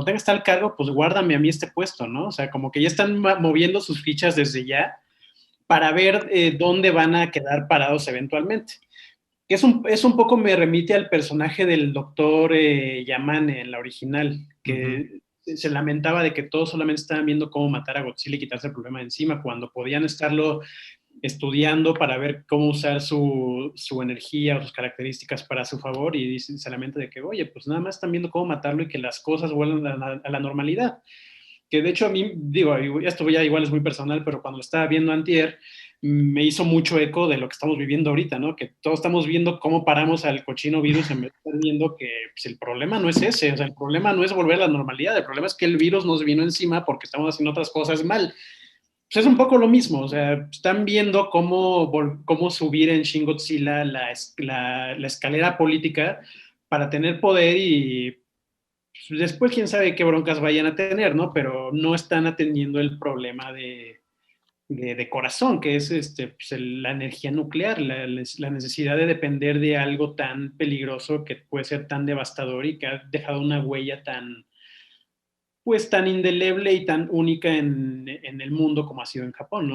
tengas tal cargo, pues guárdame a mí este puesto, ¿no? O sea, como que ya están moviendo sus fichas desde ya para ver dónde van a quedar parados eventualmente. Que es un poco me remite al personaje del doctor Yaman en la original, que se lamentaba de que todos solamente estaban viendo cómo matar a Godzilla y quitarse el problema de encima, cuando podían estarlo estudiando para ver cómo usar su energía o sus características para su favor, y se lamenta de que, oye, pues nada más están viendo cómo matarlo y que las cosas vuelvan a la normalidad. Que de hecho a mí, digo, esto ya igual es muy personal, pero cuando lo estaba viendo antier, me hizo mucho eco de lo que estamos viviendo ahorita, ¿no? Que todos estamos viendo cómo paramos al cochino virus en vez de estar viendo que pues, el problema no es ese, o sea, el problema no es volver a la normalidad, el problema es que el virus nos vino encima porque estamos haciendo otras cosas mal. Pues es un poco lo mismo, o sea, están viendo cómo subir en Shin Godzilla la escalera política para tener poder y pues, después quién sabe qué broncas vayan a tener, ¿no? Pero no están atendiendo el problema de corazón, que es pues la energía nuclear, la necesidad de depender de algo tan peligroso que puede ser tan devastador y que ha dejado una huella pues tan indeleble y tan única en el mundo como ha sido en Japón.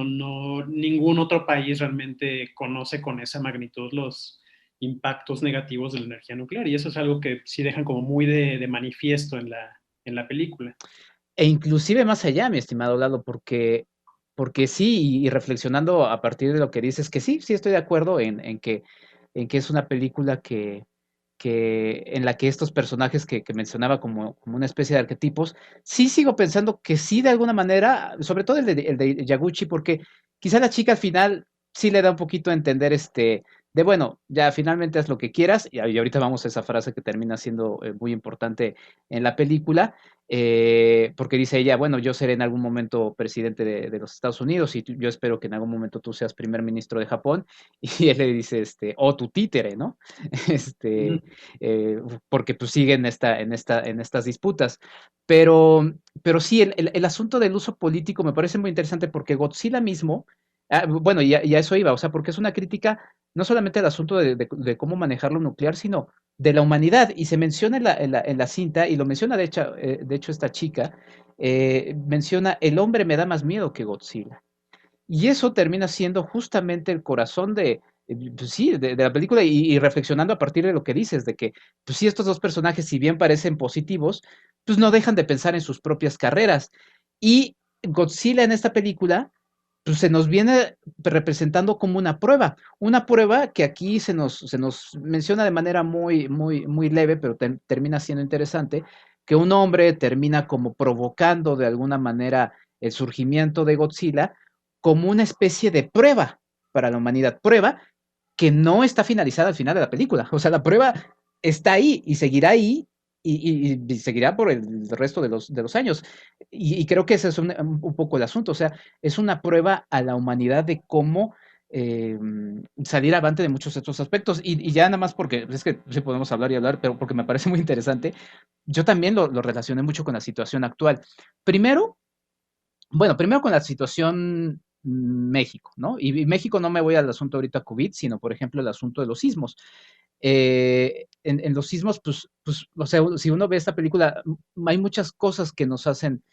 Ningún otro país realmente conoce con esa magnitud los impactos negativos de la energía nuclear, y eso es algo que sí dejan como muy de manifiesto en la película. E inclusive más allá, mi estimado Lalo, porque sí, y reflexionando a partir de lo que dices, que sí estoy de acuerdo en que es una película en la que estos personajes que mencionaba como una especie de arquetipos, sí sigo pensando que sí, de alguna manera, sobre todo el de Yaguchi, porque quizá la chica al final sí le da un poquito a entender de bueno, ya finalmente haz lo que quieras, y ahorita vamos a esa frase que termina siendo muy importante en la película, porque dice ella, bueno, yo seré en algún momento presidente de los Estados Unidos y yo espero que en algún momento tú seas primer ministro de Japón, y él le dice, o tu títere, ¿no? Este, porque pues siguen en estas disputas. Pero sí, el asunto del uso político me parece muy interesante porque Godzilla mismo, bueno, y a eso iba, o sea, porque es una crítica no solamente al asunto de cómo manejar lo nuclear, sino de la humanidad. Y se menciona en la cinta, y lo menciona de hecho esta chica, menciona, el hombre me da más miedo que Godzilla. Y eso termina siendo justamente el corazón pues sí, de la película, y reflexionando a partir de lo que dices, de que, pues sí, estos dos personajes, si bien parecen positivos, pues no dejan de pensar en sus propias carreras. Y Godzilla en esta película, pues se nos viene representando como una prueba que aquí se nos menciona de manera muy, muy, muy leve, pero termina siendo interesante, que un hombre termina como provocando de alguna manera el surgimiento de Godzilla como una especie de prueba para la humanidad, prueba que no está finalizada al final de la película. O sea, la prueba está ahí y seguirá ahí y seguirá por el resto de los años. Y creo que ese es un poco el asunto. O sea, es una prueba a la humanidad de cómo salir avante de muchos de estos aspectos. Y ya nada más porque es que sí podemos hablar y hablar, pero porque me parece muy interesante, yo también lo relacioné mucho con la situación actual. Primero, primero con la situación México, ¿no? Y México no me voy al asunto ahorita COVID, sino por ejemplo el asunto de los sismos. En los sismos, pues, o sea, si uno ve esta película, hay muchas cosas que nos hacen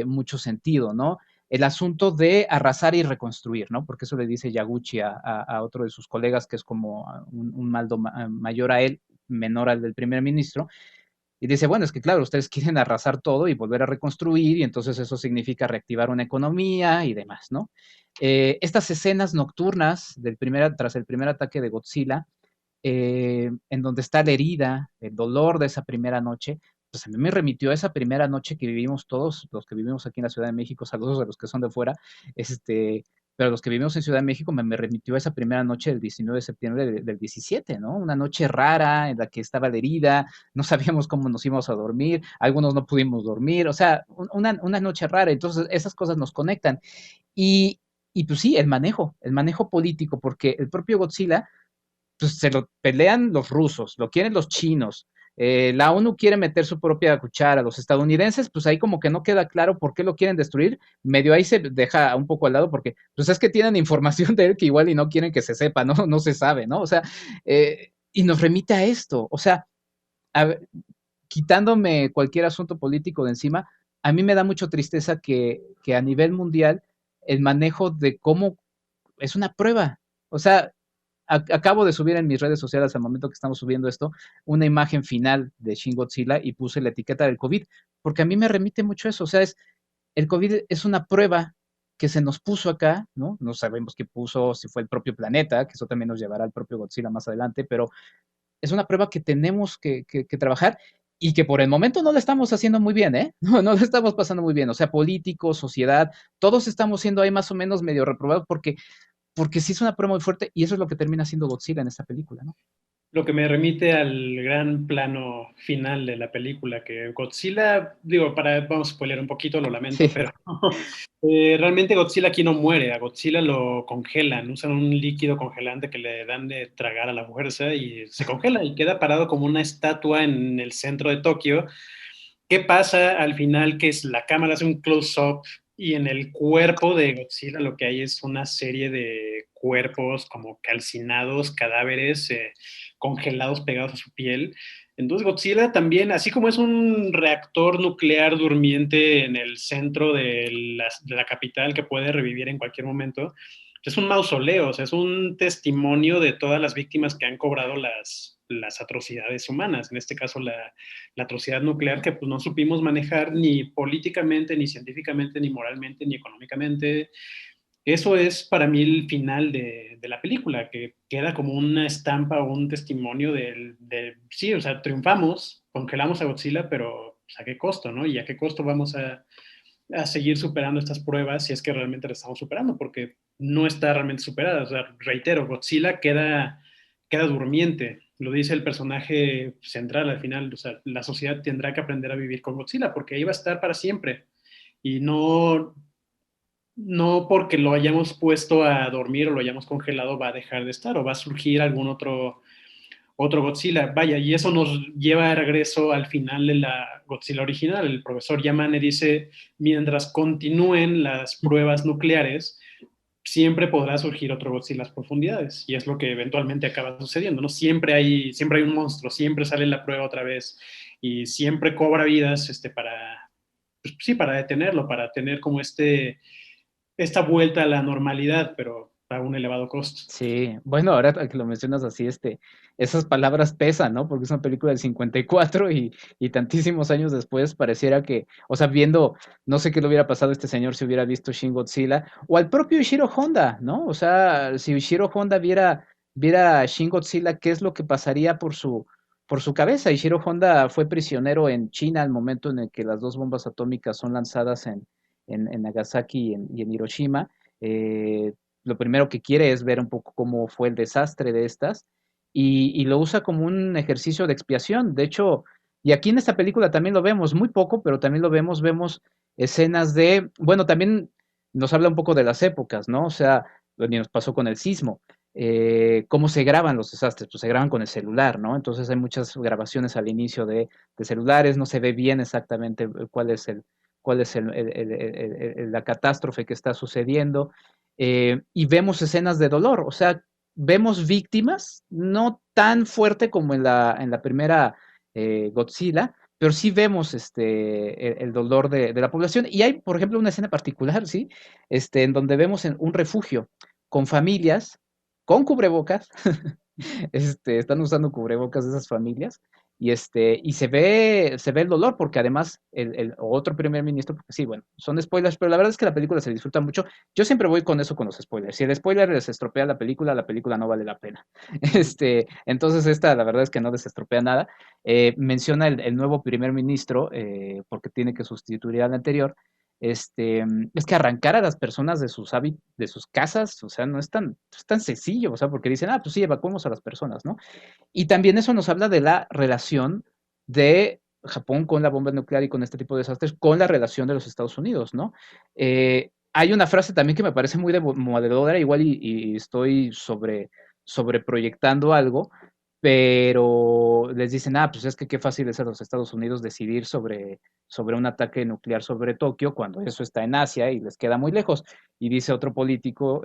mucho sentido, ¿no? El asunto de arrasar y reconstruir, ¿no? Porque eso le dice Yaguchi a otro de sus colegas, que es como un maldo mayor a él, menor al del primer ministro, y dice, bueno, es que claro, ustedes quieren arrasar todo y volver a reconstruir, y entonces eso significa reactivar una economía y demás, ¿no? Estas escenas nocturnas tras el primer ataque de Godzilla, en donde está la herida, el dolor de esa primera noche, pues a mí me remitió a esa primera noche que vivimos todos, los que vivimos aquí en la Ciudad de México, saludos a los que son de fuera, pero los que vivimos en Ciudad de México me remitió a esa primera noche del 19 de septiembre del 17, ¿no? Una noche rara en la que estaba la herida, no sabíamos cómo nos íbamos a dormir, algunos no pudimos dormir, o sea, una noche rara, entonces esas cosas nos conectan. Y, y pues sí, el manejo político, porque el propio Godzilla, pues se lo pelean los rusos, lo quieren los chinos, la ONU quiere meter su propia cuchara, los estadounidenses, pues ahí como que no queda claro por qué lo quieren destruir, medio ahí se deja un poco al lado porque pues es que tienen información de él que igual y no quieren que se sepa, ¿no? No se sabe, ¿no? O sea, y nos remite a esto, o sea, ver, quitándome cualquier asunto político de encima, a mí me da mucha tristeza que a nivel mundial el manejo de cómo es una prueba, o sea, acabo de subir en mis redes sociales al momento que estamos subiendo esto, una imagen final de Shin Godzilla y puse la etiqueta del COVID, porque a mí me remite mucho eso, o sea, el COVID es una prueba que se nos puso acá, ¿no? No sabemos qué puso, si fue el propio planeta, que eso también nos llevará al propio Godzilla más adelante, pero es una prueba que tenemos que trabajar y que por el momento no la estamos haciendo muy bien, ¿eh? No la estamos pasando muy bien. O sea, políticos, sociedad, todos estamos siendo ahí más o menos medio reprobados porque sí es una prueba muy fuerte y eso es lo que termina siendo Godzilla en esta película, ¿no? Lo que me remite al gran plano final de la película, que Godzilla, digo, vamos a spoiler un poquito, lo lamento, Sí. pero realmente Godzilla aquí no muere, a Godzilla lo congelan, usan un líquido congelante que le dan de tragar a la fuerza y se congela y queda parado como una estatua en el centro de Tokio. ¿Qué pasa al final? Que es la cámara hace un close-up y en el cuerpo de Godzilla lo que hay es una serie de cuerpos como calcinados, cadáveres congelados pegados a su piel. Entonces Godzilla también, así como es un reactor nuclear durmiente en el centro de la capital que puede revivir en cualquier momento, es un mausoleo, o sea, es un testimonio de todas las víctimas que han cobrado las atrocidades humanas, en este caso la atrocidad nuclear que pues, no supimos manejar ni políticamente, ni científicamente, ni moralmente, ni económicamente. Eso es para mí el final de la película, que queda como una estampa o un testimonio sí, o sea, triunfamos, congelamos a Godzilla, pero pues, ¿a qué costo, no? Y a qué costo vamos a seguir superando estas pruebas si es que realmente las estamos superando, porque no está realmente superada. O sea, reitero, Godzilla queda durmiente. Lo dice el personaje central al final. O sea, la sociedad tendrá que aprender a vivir con Godzilla porque ahí va a estar para siempre. Y no porque lo hayamos puesto a dormir o lo hayamos congelado va a dejar de estar o va a surgir algún otro Godzilla. Vaya, y eso nos lleva de regreso al final de la Godzilla original. El profesor Yamane dice, mientras continúen las pruebas nucleares, siempre podrá surgir otro Godzilla en las profundidades. Y es lo que eventualmente acaba sucediendo, ¿no? Siempre hay un monstruo, siempre sale la prueba otra vez y siempre cobra vidas pues, sí, para detenerlo, para tener como esta vuelta a la normalidad, pero a un elevado costo. Sí, bueno, ahora que lo mencionas así, esas palabras pesan, ¿no? Porque es una película del 54 y tantísimos años después pareciera que, o sea, viendo, no sé qué le hubiera pasado a este señor si hubiera visto Shin Godzilla, o al propio Ishiro Honda, ¿no? O sea, si Ishiro Honda viera Shin Godzilla, ¿qué es lo que pasaría por su cabeza? Ishiro Honda fue prisionero en China al momento en el que las dos bombas atómicas son lanzadas en Nagasaki y en Hiroshima. Lo primero que quiere es ver un poco cómo fue el desastre de estas y lo usa como un ejercicio de expiación. De hecho, y aquí en esta película también lo vemos, muy poco, pero también lo vemos escenas bueno, también nos habla un poco de las épocas, ¿no? O sea, lo que nos pasó con el sismo. ¿Cómo se graban los desastres? Pues se graban con el celular, ¿no? Entonces hay muchas grabaciones al inicio de celulares, no se ve bien exactamente cuál es la catástrofe que está sucediendo. Y vemos escenas de dolor, o sea, vemos víctimas, no tan fuerte como en la primera Godzilla, pero sí vemos el dolor de la población. Y hay, por ejemplo, una escena particular, ¿sí? En donde vemos en un refugio con familias, con cubrebocas, están usando cubrebocas de esas familias, y se ve el dolor, porque además el otro primer ministro, porque sí, bueno, son spoilers, pero la verdad es que la película se disfruta mucho. Yo siempre voy con eso con los spoilers. Si el spoiler les estropea la película no vale la pena. Entonces esta, la verdad es que no les estropea nada. Menciona el nuevo primer ministro, porque tiene que sustituir al anterior. Es que arrancar a las personas de de sus casas, o sea, no es tan sencillo, o sea, porque dicen, pues sí, evacuemos a las personas, ¿no? Y también eso nos habla de la relación de Japón con la bomba nuclear y con este tipo de desastres, con la relación de los Estados Unidos, ¿no? Hay una frase también que me parece muy demoledora, igual y estoy sobreproyectando algo, pero les dicen, pues es que qué fácil es a los Estados Unidos decidir sobre un ataque nuclear sobre Tokio cuando eso está en Asia y les queda muy lejos. Y dice otro político,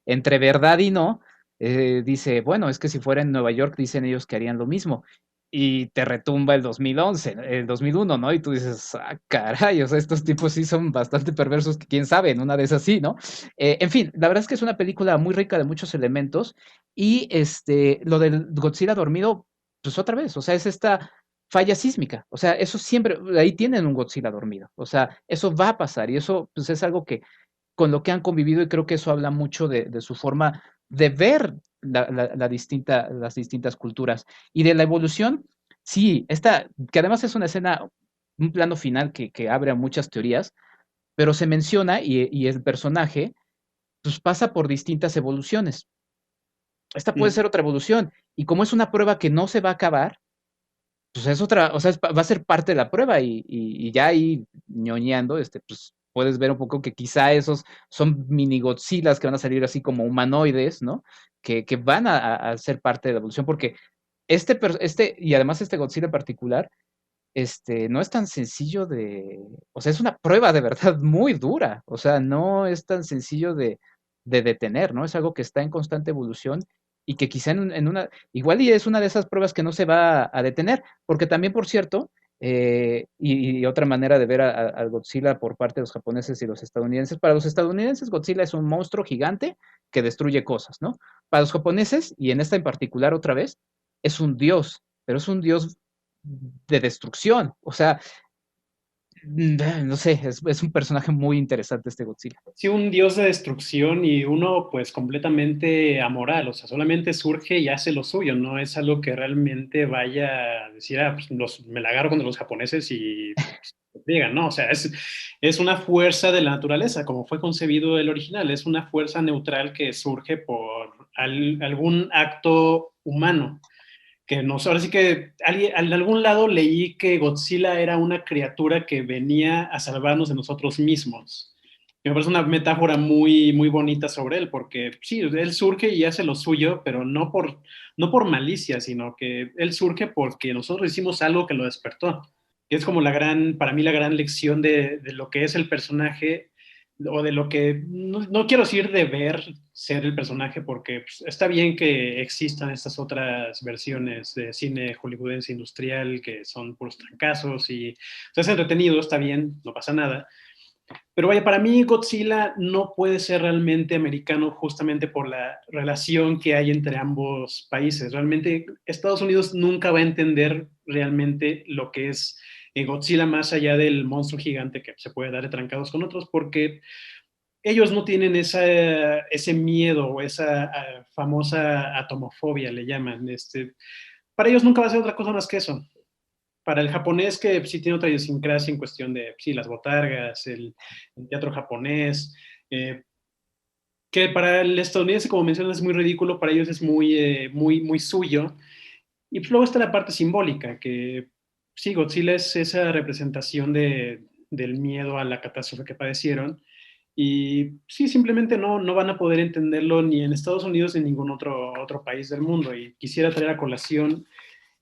entre verdad y no, dice, bueno, es que si fuera en Nueva York, dicen ellos que harían lo mismo. y te retumba el 2011, el 2001, ¿no? Y tú dices, ah, caray, o sea, estos tipos sí son bastante perversos, que quién sabe, en una de esas sí, ¿no? En fin, la verdad es que es una película muy rica de muchos elementos y lo del Godzilla dormido, pues otra vez, o sea, es esta falla sísmica, o sea, eso siempre, ahí tienen un Godzilla dormido, o sea, eso va a pasar y eso pues es algo que con lo que han convivido y creo que eso habla mucho de su forma de ver las distintas culturas y de la evolución. Sí, que además es una escena, un plano final que abre a muchas teorías, pero se menciona y el personaje pues pasa por distintas evoluciones. Esta puede ser otra evolución y como es una prueba que no se va a acabar, pues es otra, o sea, va a ser parte de la prueba y ya ahí ñoñando, pues puedes ver un poco que quizá esos son mini Godzillas que van a salir así como humanoides, ¿no? Que van a ser parte de la evolución, porque y además este Godzilla en particular, no es tan sencillo o sea, es una prueba de verdad muy dura, o sea, no es tan sencillo de detener, ¿no? Es algo que está en constante evolución y que quizá igual y es una de esas pruebas que no se va a detener, porque también, por cierto, y otra manera de ver al Godzilla por parte de los japoneses y los estadounidenses, para los estadounidenses Godzilla es un monstruo gigante que destruye cosas, ¿no? Para los japoneses, y en esta en particular otra vez, es un dios, pero es un dios de destrucción. O sea, no sé, es un personaje muy interesante este Godzilla. Sí, un dios de destrucción y uno pues completamente amoral, o sea, solamente surge y hace lo suyo, no es algo que realmente vaya a decir, pues me la agarro contra los japoneses y pues, digan, no, o sea, es una fuerza de la naturaleza, como fue concebido el original, es una fuerza neutral que surge por algún acto humano que nos, ahora sí que en algún lado leí que Godzilla era una criatura que venía a salvarnos de nosotros mismos. Me parece una metáfora muy, muy bonita sobre él, porque sí, él surge y hace lo suyo, pero no por malicia, sino que él surge porque nosotros hicimos algo que lo despertó. Y es como para mí la gran lección de lo que es el personaje o de lo que, no quiero decir deber ser el personaje, porque pues, está bien que existan estas otras versiones de cine hollywoodense industrial que son puros trancazos y o sea, es entretenido, está bien, no pasa nada. Pero vaya, para mí Godzilla no puede ser realmente americano justamente por la relación que hay entre ambos países. Realmente Estados Unidos nunca va a entender realmente lo que es Godzilla más allá del monstruo gigante que se puede dar de trancados con otros, porque ellos no tienen ese miedo o esa famosa atomofobia, le llaman. Para ellos nunca va a ser otra cosa más que eso. Para el japonés, que sí tiene otra idiosincrasia en cuestión de sí, las botargas, el teatro japonés, que para el estadounidense, como mencionas, es muy ridículo, para ellos es muy, muy, muy suyo. Y pues luego está la parte simbólica, que sí, Godzilla es esa representación del miedo a la catástrofe que padecieron. Y sí, simplemente no van a poder entenderlo ni en Estados Unidos ni en ningún otro país del mundo. Y quisiera traer a colación,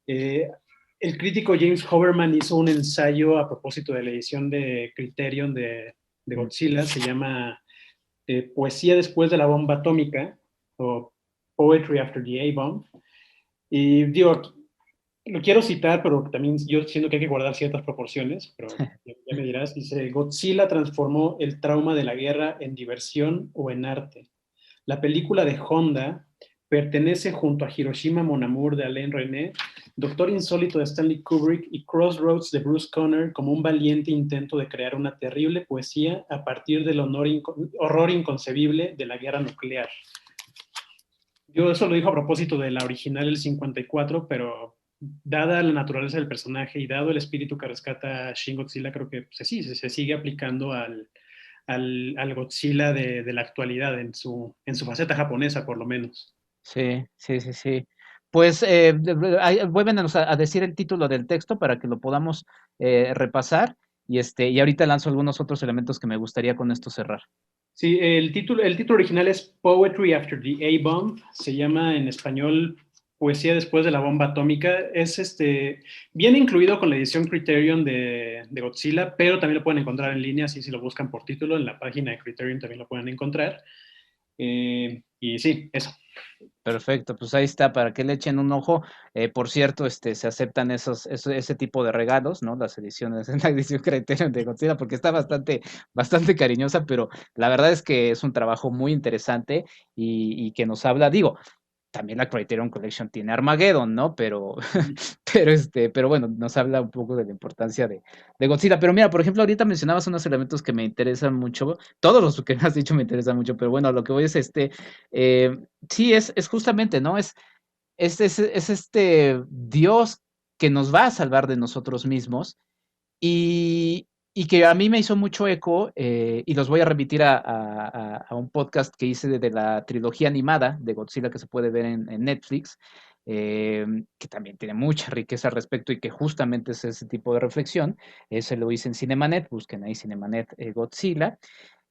el crítico James Hoberman hizo un ensayo a propósito de la edición de Criterion de Godzilla, se llama Poesía después de la bomba atómica, o Poetry After the A-Bomb. Y digo, lo quiero citar, pero también yo siento que hay que guardar ciertas proporciones, pero ya me dirás. Dice, Godzilla transformó el trauma de la guerra en diversión o en arte. La película de Honda pertenece junto a Hiroshima Mon Amour de Alain René, Doctor Insólito de Stanley Kubrick y Crossroads de Bruce Conner como un valiente intento de crear una terrible poesía a partir del horror inconcebible de la guerra nuclear. Yo eso lo dijo a propósito de la original del 54, pero dada la naturaleza del personaje y dado el espíritu que rescata Shin Godzilla, creo que pues, sí, se sigue aplicando al Godzilla de la actualidad en su faceta japonesa, por lo menos. Sí, sí, sí, sí. Pues vuélvenos a decir el título del texto para que lo podamos repasar y ahorita lanzo algunos otros elementos que me gustaría con esto cerrar. Sí, el título original es Poetry After the A-Bomb, se llama en español Poesía después de la bomba atómica. Es bien incluido con la edición Criterion de Godzilla, pero también lo pueden encontrar en línea, así si lo buscan por título, en la página de Criterion también lo pueden encontrar. Y sí, eso. Perfecto, pues ahí está, para que le echen un ojo. Por cierto, se aceptan ese tipo de regalos, ¿no? Las ediciones, la edición Criterion de Godzilla, porque está bastante cariñosa, pero la verdad es que es un trabajo muy interesante y que nos habla, digo, también la Criterion Collection tiene Armageddon, ¿no? Pero, pero bueno, nos habla un poco de la importancia de Godzilla. Pero mira, por ejemplo, ahorita mencionabas unos elementos que me interesan mucho. Todos los que me has dicho me interesan mucho, pero bueno, lo que voy es eh, sí, es justamente, ¿no? Es este Dios que nos va a salvar de nosotros mismos y que a mí me hizo mucho eco, y los voy a remitir a un podcast que hice de la trilogía animada de Godzilla que se puede ver en Netflix, que también tiene mucha riqueza al respecto y que justamente es ese tipo de reflexión. Ese lo hice en Cinemanet, busquen ahí Cinemanet Godzilla.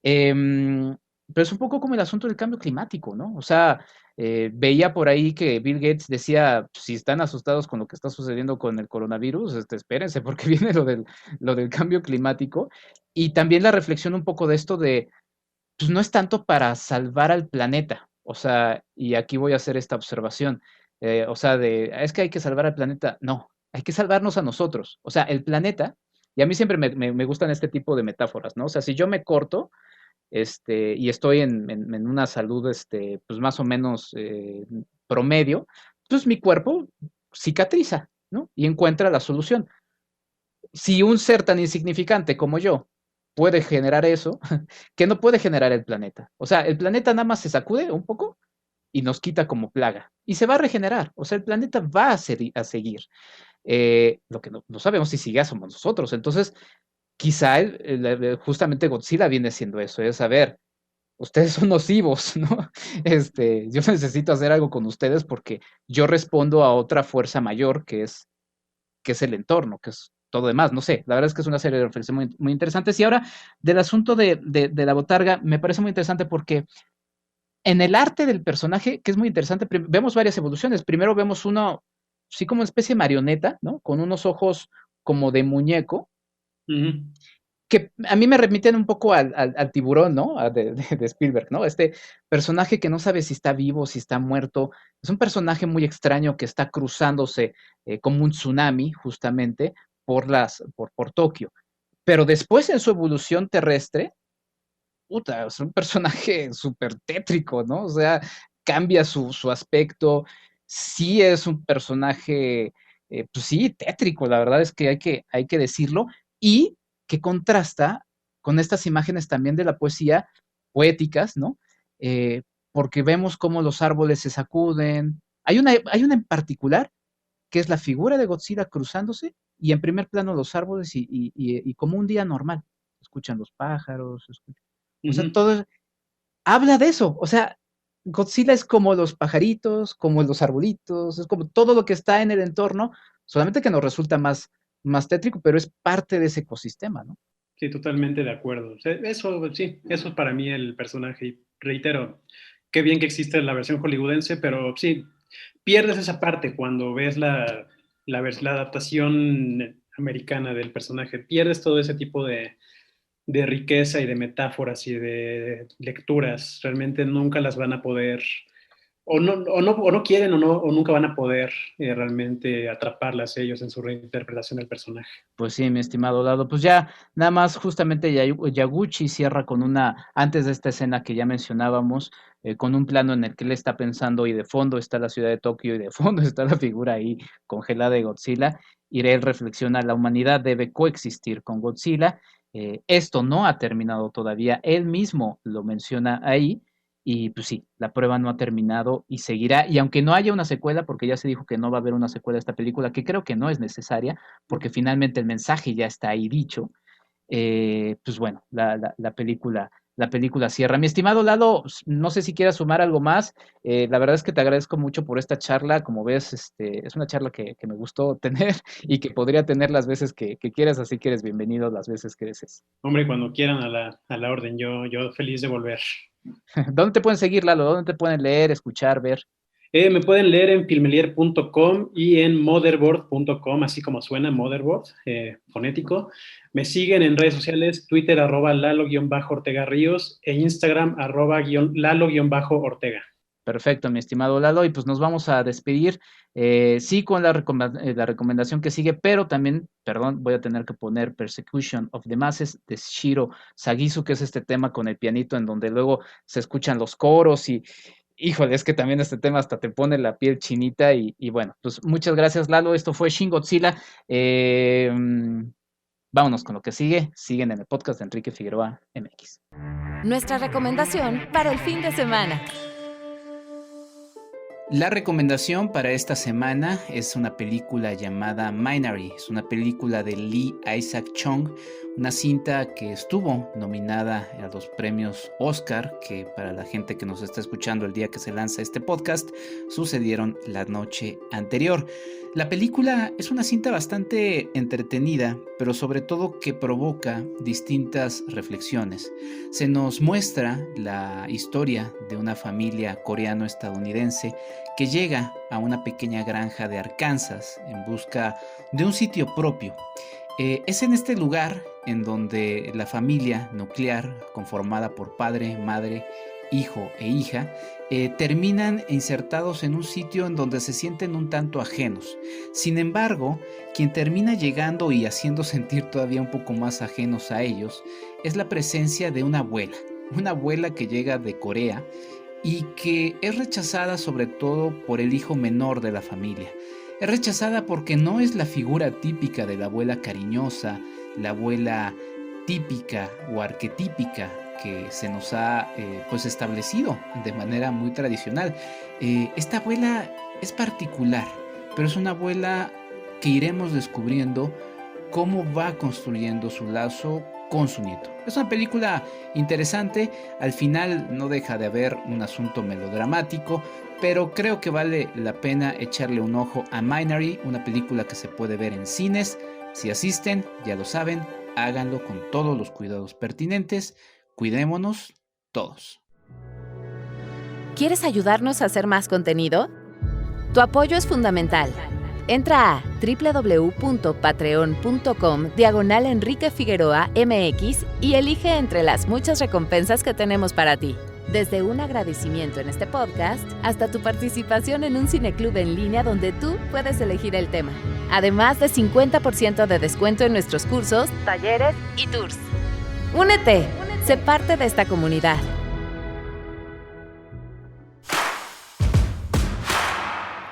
Pero es un poco como el asunto del cambio climático, ¿no? O sea, veía por ahí que Bill Gates decía, si están asustados con lo que está sucediendo con el coronavirus, espérense, porque viene lo del cambio climático. Y también la reflexión un poco de esto de, pues no es tanto para salvar al planeta, o sea, y aquí voy a hacer esta observación, o sea, es que hay que salvar al planeta, no, hay que salvarnos a nosotros, o sea, el planeta, y a mí siempre me gustan este tipo de metáforas, ¿no? O sea, si yo me corto, y estoy en una salud, pues más o menos promedio, pues mi cuerpo cicatriza, ¿no? Y encuentra la solución. Si un ser tan insignificante como yo puede generar eso, ¿qué no puede generar el planeta? O sea, el planeta nada más se sacude un poco y nos quita como plaga y se va a regenerar. O sea, el planeta va a seguir. Lo que no sabemos si sigue somos nosotros. Entonces, quizá justamente Godzilla viene siendo eso, es a ver, ustedes son nocivos, ¿no? Yo necesito hacer algo con ustedes porque yo respondo a otra fuerza mayor que es el entorno, que es todo demás, no sé, la verdad es que es una serie de reflexiones muy, muy interesantes. Y ahora, del asunto de la botarga, me parece muy interesante porque en el arte del personaje, que es muy interesante, vemos varias evoluciones. Primero vemos uno, sí, como una especie de marioneta, ¿no? Con unos ojos como de muñeco, Ujú. que a mí me remiten un poco al tiburón, ¿no? De Spielberg, ¿no? Este personaje que no sabe si está vivo, si está muerto. Es un personaje muy extraño que está cruzándose como un tsunami, justamente, por Tokio. Pero después, en su evolución terrestre, puta, es un personaje súper tétrico, ¿no? O sea, cambia su aspecto. Sí es un personaje, pues sí, tétrico, la verdad es que hay que decirlo, y que contrasta con estas imágenes también de la poesía poéticas, ¿no? Eh, Porque vemos cómo los árboles se sacuden. Hay una en particular que es la figura de Godzilla cruzándose y en primer plano los árboles y como un día normal. Escuchan los pájaros, o sea, Ujú. todo habla de eso. O sea, Godzilla es como los pajaritos, como los arbolitos, es como todo lo que está en el entorno, solamente que nos resulta más tétrico, pero es parte de ese ecosistema, ¿no? Sí, totalmente de acuerdo. O sea, eso, sí, eso es para mí el personaje. Y reitero, qué bien que existe la versión hollywoodense, pero sí, pierdes esa parte cuando ves la adaptación americana del personaje. Pierdes todo ese tipo de riqueza y de metáforas y de lecturas. Realmente nunca las van a poder, o no quieren o nunca van a poder realmente atraparlas ellos en su reinterpretación del personaje. Pues sí, mi estimado Lado. Pues ya, nada más, justamente Yaguchi cierra con antes de esta escena que ya mencionábamos, con un plano en el que él está pensando y de fondo está la ciudad de Tokio y de fondo está la figura ahí congelada de Godzilla. Y él reflexiona, la humanidad debe coexistir con Godzilla. Esto no ha terminado todavía. Él mismo lo menciona ahí. Y pues sí, la prueba no ha terminado y seguirá. Y aunque no haya una secuela, porque ya se dijo que no va a haber una secuela de esta película, que creo que no es necesaria, porque finalmente el mensaje ya está ahí dicho, pues bueno, la película cierra. Mi estimado Lalo, no sé si quieras sumar algo más. La verdad es que te agradezco mucho por esta charla. Como ves, es una charla que me gustó tener y que podría tener las veces que quieras, así que eres bienvenido las veces que desees. Hombre, cuando quieran a la orden, yo feliz de volver. ¿Dónde te pueden seguir, Lalo? ¿Dónde te pueden leer, escuchar, ver? Me pueden leer en filmelier.com y en motherboard.com, así como suena, motherboard, fonético. Me siguen en redes sociales, Twitter @lalo-ortega ríos e Instagram @lalo-ortega. Perfecto, mi estimado Lalo, y pues nos vamos a despedir, sí, con la recomendación que sigue, pero también, perdón, voy a tener que poner Persecution of the Masses de Shiro Sagisu, que es este tema con el pianito en donde luego se escuchan los coros y, híjole, es que también este tema hasta te pone la piel chinita y bueno, pues muchas gracias, Lalo, esto fue Shin Godzilla, vámonos con lo que sigue, siguen en el podcast de Enrique Figueroa MX. Nuestra recomendación para el fin de semana. La recomendación para esta semana es una película llamada Minari. Es una película de Lee Isaac Chung, una cinta que estuvo nominada a los premios Oscar, que para la gente que nos está escuchando el día que se lanza este podcast, sucedieron la noche anterior. La película es una cinta bastante entretenida, pero sobre todo que provoca distintas reflexiones. Se nos muestra la historia de una familia coreano-estadounidense que llega a una pequeña granja de Arkansas en busca de un sitio propio. Es en este lugar en donde la familia nuclear, conformada por padre, madre, hijo e hija, terminan insertados en un sitio en donde se sienten un tanto ajenos. Sin embargo, quien termina llegando y haciendo sentir todavía un poco más ajenos a ellos es la presencia de una abuela que llega de Corea y que es rechazada sobre todo por el hijo menor de la familia. Es rechazada porque no es la figura típica de la abuela cariñosa, la abuela típica o arquetípica que se nos ha pues establecido de manera muy tradicional. Esta abuela es particular, pero es una abuela que iremos descubriendo cómo va construyendo su lazo con su nieto. Es una película interesante, al final no deja de haber un asunto melodramático, pero creo que vale la pena echarle un ojo a Minari, una película que se puede ver en cines. Si asisten, ya lo saben, háganlo con todos los cuidados pertinentes. Cuidémonos todos. ¿Quieres ayudarnos a hacer más contenido? Tu apoyo es fundamental. Entra a www.patreon.com/Enrique Figueroa MX y elige entre las muchas recompensas que tenemos para ti. Desde un agradecimiento en este podcast hasta tu participación en un cineclub en línea donde tú puedes elegir el tema. Además de 50% de descuento en nuestros cursos, talleres y tours. ¡Únete! Sé parte de esta comunidad.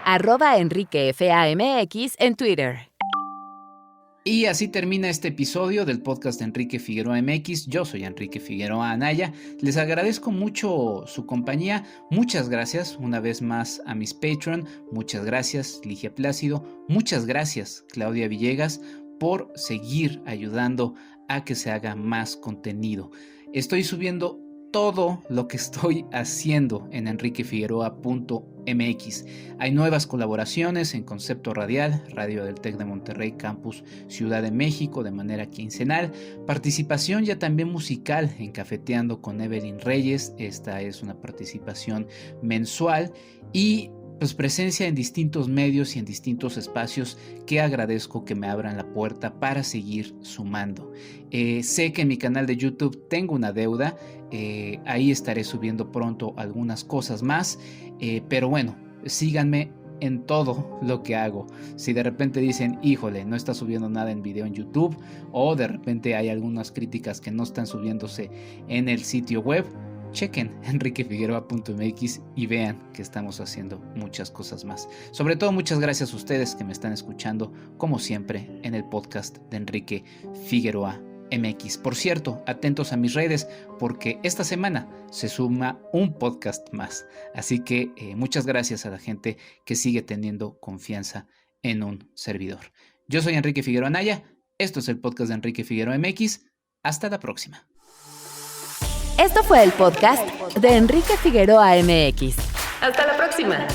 @EnriqueFAMX en Twitter. Y así termina este episodio del podcast de Enrique Figueroa MX. Yo soy Enrique Figueroa Anaya. Les agradezco mucho su compañía. Muchas gracias una vez más a mis Patreon. Muchas gracias Ligia Plácido. Muchas gracias Claudia Villegas por seguir ayudando a que se haga más contenido. Estoy subiendo todo lo que estoy haciendo en enriquefigueroa.mx. Hay nuevas colaboraciones en Concepto Radial, Radio del TEC de Monterrey, Campus Ciudad de México, de manera quincenal. Participación ya también musical en Cafeteando con Evelyn Reyes. Esta es una participación mensual y pues presencia en distintos medios y en distintos espacios que agradezco que me abran la puerta para seguir sumando. Sé que en mi canal de YouTube tengo una deuda, ahí estaré subiendo pronto algunas cosas más, pero bueno, síganme en todo lo que hago. Si de repente dicen, híjole, no está subiendo nada en video en YouTube, o de repente hay algunas críticas que no están subiéndose en el sitio web, chequen enriquefigueroa.mx y vean que estamos haciendo muchas cosas más. Sobre todo, muchas gracias a ustedes que me están escuchando, como siempre, en el podcast de Enrique Figueroa MX. Por cierto, atentos a mis redes, porque esta semana se suma un podcast más. Así que muchas gracias a la gente que sigue teniendo confianza en un servidor. Yo soy Enrique Figueroa Anaya. Esto es el podcast de Enrique Figueroa MX. Hasta la próxima. Esto fue el podcast de Enrique Figueroa MX. Hasta la próxima.